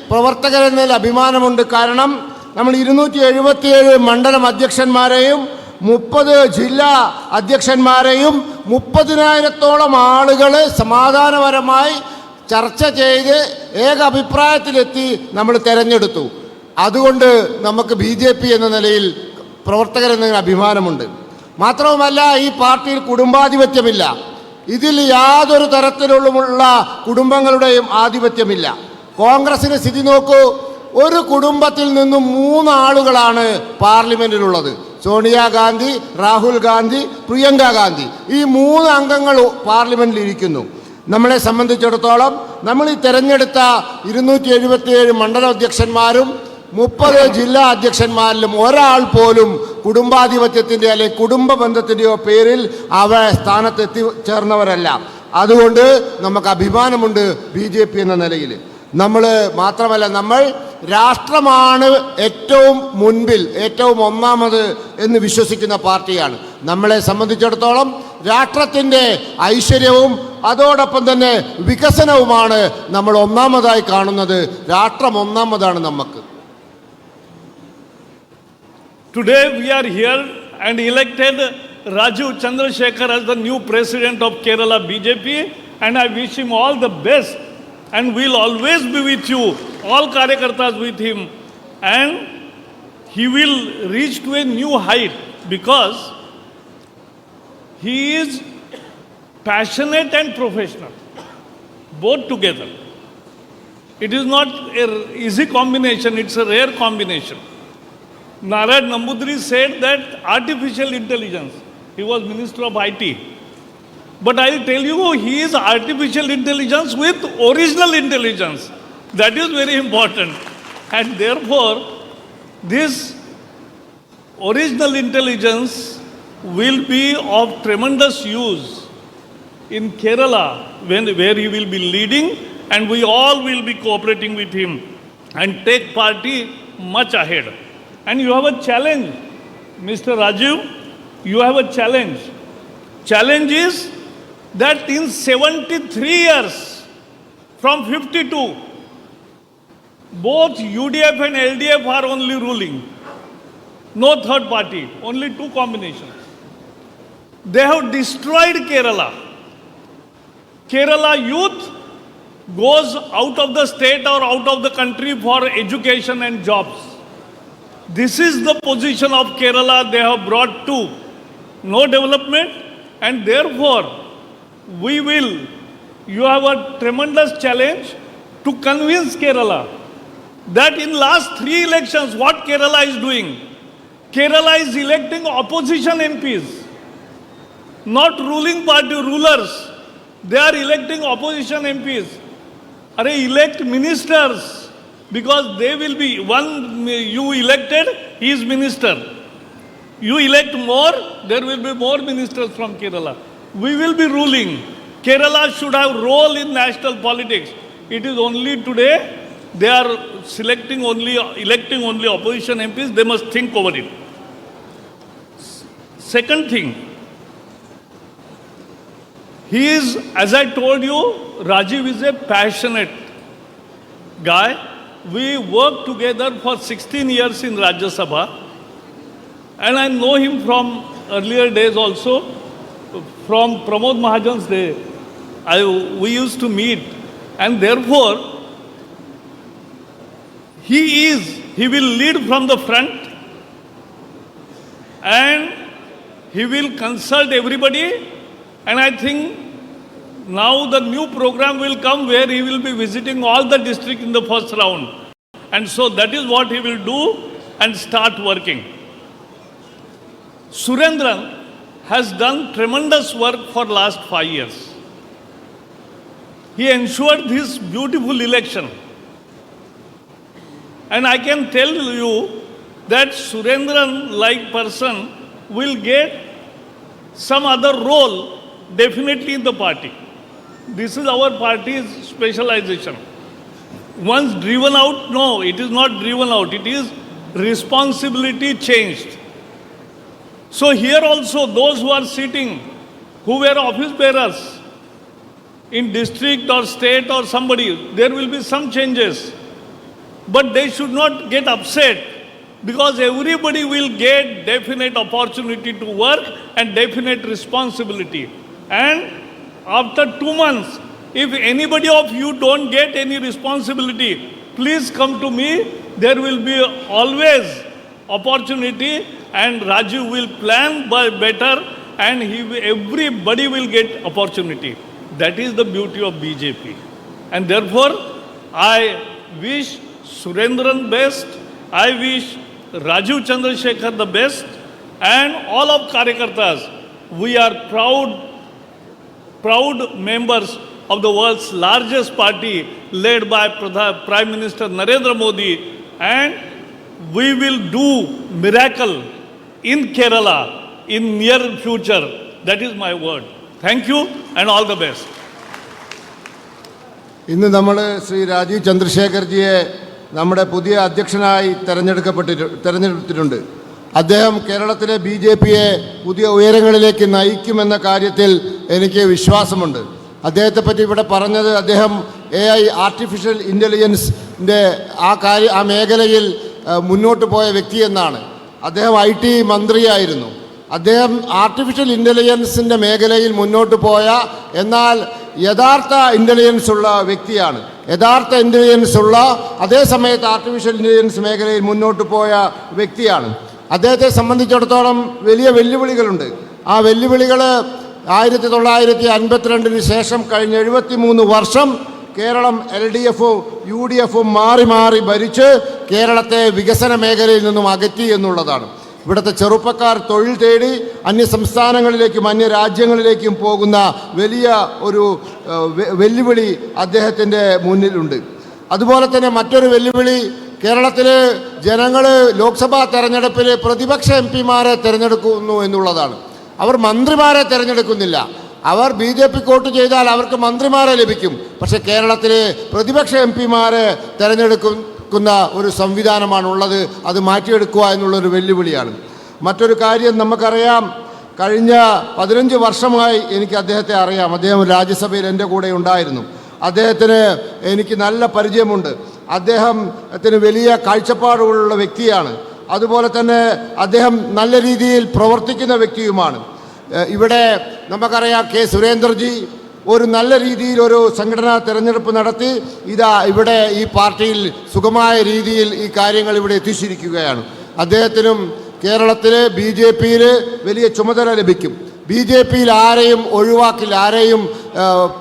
പ്രവർത്തകരെന്നതിൽ അഭിമാനമുണ്ട്. കാരണം നമ്മൾ 277 മണ്ഡലം അധ്യക്ഷന്മാരെയും 30 ജില്ലാ അധ്യക്ഷന്മാരെയും 30,000-ഓളം ആളുകൾ സമാധാനപരമായി ചർച്ച ചെയ്ത് ഏക അഭിപ്രായത്തിലെത്തി നമ്മൾ തിരഞ്ഞെടുത്തു. അതുകൊണ്ട് നമുക്ക് BJP എന്ന നിലയിൽ പ്രവർത്തകരെന്നതിന് അഭിമാനമുണ്ട്. മാത്രവുമല്ല, ഈ പാർട്ടിയിൽ കുടുംബാധിപത്യമില്ല. ഇതിൽ യാതൊരു തരത്തിലുള്ള കുടുംബങ്ങളുടെയും ആധിപത്യമില്ല. കോൺഗ്രസിന് സ്ഥിതി നോക്കൂ. ഒരു കുടുംബത്തിൽ നിന്നും 3 ആളുകളാണ് പാർലമെന്റിലുള്ളത്. സോണിയാഗാന്ധി, രാഹുൽ ഗാന്ധി, പ്രിയങ്ക ഗാന്ധി. ഈ 3 അംഗങ്ങൾ പാർലമെന്റിൽ ഇരിക്കുന്നു. നമ്മളെ സംബന്ധിച്ചിടത്തോളം നമ്മൾ ഈ തെരഞ്ഞെടുത്ത 277 മണ്ഡലം അധ്യക്ഷന്മാരും 30 ജില്ലാ അധ്യക്ഷന്മാരിലും ഒരാൾ പോലും കുടുംബാധിപത്യത്തിൻ്റെ അല്ലെങ്കിൽ കുടുംബ ബന്ധത്തിൻ്റെയോ പേരിൽ സ്ഥാനത്ത് എത്തിച്ചേർന്നവരല്ല. അതുകൊണ്ട് നമുക്ക് അഭിമാനമുണ്ട് BJP എന്ന നിലയിൽ. നമ്മൾ മാത്രമല്ല, നമ്മൾ രാഷ്ട്രമാണ് ഏറ്റവും മുൻപിൽ, ഏറ്റവും ഒന്നാമത് എന്ന് വിശ്വസിക്കുന്ന പാർട്ടിയാണ്. നമ്മളെ സംബന്ധിച്ചിടത്തോളം രാഷ്ട്രത്തിൻ്റെ ഐശ്വര്യവും അതോടൊപ്പം തന്നെ വികസനവുമാണ് നമ്മൾ ഒന്നാമതായി കാണുന്നത്. രാഷ്ട്രം ഒന്നാമതാണ് നമുക്ക്. Today we are here and elected Rajiv Chandrasekhar as the new president of Kerala BJP, and I wish him all the best, and we'll always be with you, all Karyakartas with him, and he will reach to a new height because he is passionate and professional, both together. It is not an easy combination, it's a rare combination. Narad Nambudri said that artificial intelligence, he was Minister of IT. But I'll tell you, he is artificial intelligence with original intelligence. That is very important. And therefore, this original intelligence will be of tremendous use in Kerala where he will be leading, and we all will be cooperating with him and take party much ahead. And you have a challenge, Mr. Rajiv, you have a challenge. Challenge is that in 73 years, from 52, both UDF and LDF are only ruling. No third party, only 2 combinations. They have destroyed Kerala. Kerala youth goes out of the state or out of the country for education and jobs. This is the position of Kerala they have brought to. No development, and therefore you have a tremendous challenge to convince Kerala that in last 3 elections what Kerala is doing. Kerala is electing opposition MPs, not ruling party rulers. They are electing opposition MPs. Elect ministers. Because they will be, one you elected, he is minister. You elect more, there will be more ministers from Kerala. We will be ruling. Kerala should have role in national politics. It is only today they are electing only opposition MPs. They must think over it. Second thing, he is, as I told you, Rajiv is a passionate guy. We worked together for 16 years in Rajya Sabha, and I know him from earlier days also, from Pramod Mahajan's day. We used to meet, and therefore, he will lead from the front, and he will consult everybody, and I think now the new program will come where he will be visiting all the districts in the first round. And so that is what he will do and start working. Surendran has done tremendous work for last 5 years. He ensured this beautiful election. And I can tell you that Surendran-like person will get some other role definitely in the party. This is our party's specialization. Once driven out, no, it is not driven out. It is responsibility changed. So here also, those who are sitting, who were office bearers in district or state or somebody, there will be some changes. But they should not get upset, because everybody will get definite opportunity to work and definite responsibility. And after 2 months, if anybody of you don't get any responsibility, please come to me. There will be always opportunity, and Raju will plan better, and everybody will get opportunity. That is the beauty of BJP. And therefore, I wish Surendran best. I wish Raju Chandrasekhar the best, and all of Karyakartas. We are proud members of the world's largest party led by Prime Minister Narendra Modi, and we will do miracle in Kerala in near future. That is my word. Thank you and all the best. ഇന്ന് നമ്മൾ ശ്രീ രാജീവ് ചന്ദ്രശേഖർജിയെ നമ്മുടെ പുതിയ അധ്യക്ഷനായി തെരഞ്ഞെടുത്തിട്ടുണ്ട്. അദ്ദേഹം കേരളത്തിലെ BJPയെ പുതിയ ഉയരങ്ങളിലേക്ക് നയിക്കുമെന്ന കാര്യത്തിൽ എനിക്ക് വിശ്വാസമുണ്ട്. അദ്ദേഹത്തെപ്പറ്റി ഇവിടെ പറഞ്ഞത്, അദ്ദേഹം AI ആർട്ടിഫിഷ്യൽ ഇൻ്റലിജൻസിൻ്റെ ആ മേഖലയിൽ മുന്നോട്ട് പോയ വ്യക്തിയെന്നാണ്. അദ്ദേഹം IT മന്ത്രിയായിരുന്നു. അദ്ദേഹം ആർട്ടിഫിഷ്യൽ ഇൻ്റലിജൻസിൻ്റെ മേഖലയിൽ മുന്നോട്ട് പോയ, എന്നാൽ യഥാർത്ഥ ഇൻ്റലിജൻസ് ഉള്ള വ്യക്തിയാണ്. യഥാർത്ഥ ഇൻ്റലിജൻസ് ഉള്ള, അതേസമയത്ത് ആർട്ടിഫിഷ്യൽ ഇൻ്റലിജൻസ് മേഖലയിൽ മുന്നോട്ട് പോയ വ്യക്തിയാണ്. അദ്ദേഹത്തെ സംബന്ധിച്ചിടത്തോളം വലിയ വെല്ലുവിളികളുണ്ട്. ആ വെല്ലുവിളികൾ 1952 ശേഷം കഴിഞ്ഞ 73 വർഷം കേരളം LDFും UDFും മാറി മാറി ഭരിച്ച് കേരളത്തെ വികസന മേഖലയിൽ നിന്നും അകറ്റി എന്നുള്ളതാണ്. ഇവിടുത്തെ ചെറുപ്പക്കാർ തൊഴിൽ തേടി അന്യ സംസ്ഥാനങ്ങളിലേക്കും അന്യ രാജ്യങ്ങളിലേക്കും പോകുന്ന വലിയ ഒരു വെല്ലുവിളി അദ്ദേഹത്തിൻ്റെ മുന്നിലുണ്ട്. അതുപോലെ തന്നെ മറ്റൊരു വെല്ലുവിളി, കേരളത്തിലെ ജനങ്ങൾ ലോക്സഭാ തെരഞ്ഞെടുപ്പിൽ പ്രതിപക്ഷ MPമാരെ തിരഞ്ഞെടുക്കുന്നു എന്നുള്ളതാണ്. അവർ മന്ത്രിമാരെ തിരഞ്ഞെടുക്കുന്നില്ല. അവർ BJPക്ക് വോട്ട് ചെയ്താൽ അവർക്ക് മന്ത്രിമാരെ ലഭിക്കും. പക്ഷേ കേരളത്തിലെ പ്രതിപക്ഷ MPമാരെ തിരഞ്ഞെടുക്കുന്ന ഒരു സംവിധാനമാണുള്ളത്. അത് മാറ്റിയെടുക്കുക എന്നുള്ളൊരു വെല്ലുവിളിയാണ്. മറ്റൊരു കാര്യം നമുക്കറിയാം, കഴിഞ്ഞ 15 വർഷമായി എനിക്ക് അദ്ദേഹത്തെ അറിയാം. അദ്ദേഹം രാജ്യസഭയിൽ എൻ്റെ കൂടെ ഉണ്ടായിരുന്നു. അദ്ദേഹത്തിന് എനിക്ക് നല്ല പരിചയമുണ്ട്. അദ്ദേഹത്തിന് വലിയ കാഴ്ചപ്പാടുള്ള വ്യക്തിയാണ്. അതുപോലെ തന്നെ അദ്ദേഹം നല്ല രീതിയിൽ പ്രവർത്തിക്കുന്ന വ്യക്തിയുമാണ്. ഇവിടെ നമുക്കറിയാം, K. സുരേന്ദ്രജി ഒരു നല്ല രീതിയിൽ ഒരു സംഘടനാ തെരഞ്ഞെടുപ്പ് നടത്തി ഇവിടെ ഈ പാർട്ടിയിൽ സുഗമമായ രീതിയിൽ ഈ കാര്യങ്ങൾ ഇവിടെ എത്തിച്ചിരിക്കുകയാണ്. അദ്ദേഹത്തിനും കേരളത്തിലെ BJPയിൽ വലിയ ചുമതല ലഭിക്കും. BJPയിൽ ആരെയും ഒഴിവാക്കില്ല, ആരെയും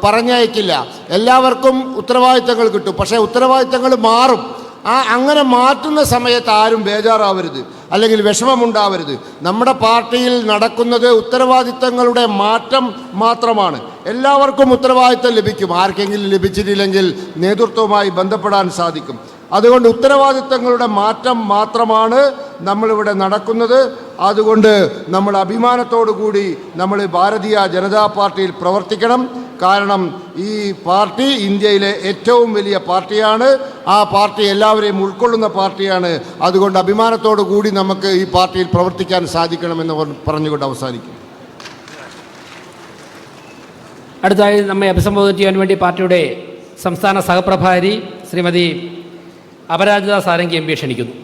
പറഞ്ഞയക്കില്ല. എല്ലാവർക്കും ഉത്തരവാദിത്തങ്ങൾ കിട്ടും. പക്ഷേ ഉത്തരവാദിത്തങ്ങൾ മാറും. അങ്ങനെ മാറ്റുന്ന സമയത്ത് ആരും ബേജാറാവരുത്, അല്ലെങ്കിൽ വിഷമമുണ്ടാവരുത്. നമ്മുടെ പാർട്ടിയിൽ നടക്കുന്നത് ഉത്തരവാദിത്തങ്ങളുടെ മാറ്റം മാത്രമാണ്. എല്ലാവർക്കും ഉത്തരവാദിത്തം ലഭിക്കും. ആർക്കെങ്കിലും ലഭിച്ചിട്ടില്ലെങ്കിൽ നേതൃത്വവുമായി ബന്ധപ്പെടാൻ സാധിക്കും. അതുകൊണ്ട് ഉത്തരവാദിത്തങ്ങളുടെ മാറ്റം മാത്രമാണ് നമ്മളിവിടെ നടക്കുന്നത്. അതുകൊണ്ട് നമ്മൾ അഭിമാനത്തോടു കൂടി നമ്മൾ ഭാരതീയ ജനതാ പാർട്ടിയിൽ പ്രവർത്തിക്കണം. കാരണം ഈ പാർട്ടി ഇന്ത്യയിലെ ഏറ്റവും വലിയ പാർട്ടിയാണ്. ആ പാർട്ടി എല്ലാവരെയും ഉൾക്കൊള്ളുന്ന പാർട്ടിയാണ്. അതുകൊണ്ട് അഭിമാനത്തോടു കൂടി നമുക്ക് ഈ പാർട്ടിയിൽ പ്രവർത്തിക്കാൻ സാധിക്കണമെന്ന് പറഞ്ഞുകൊണ്ട് അവസാനിക്കും. അടുത്തതായി നമ്മെ അഭിസംബോധന ചെയ്യാൻ വേണ്ടി പാർട്ടിയുടെ സംസ്ഥാന സഹപ്രഭാരി ശ്രീമതി അപരാജിത സാരംഗി എം പി ക്ഷണിക്കുന്നു.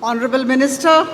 Honorable Minister,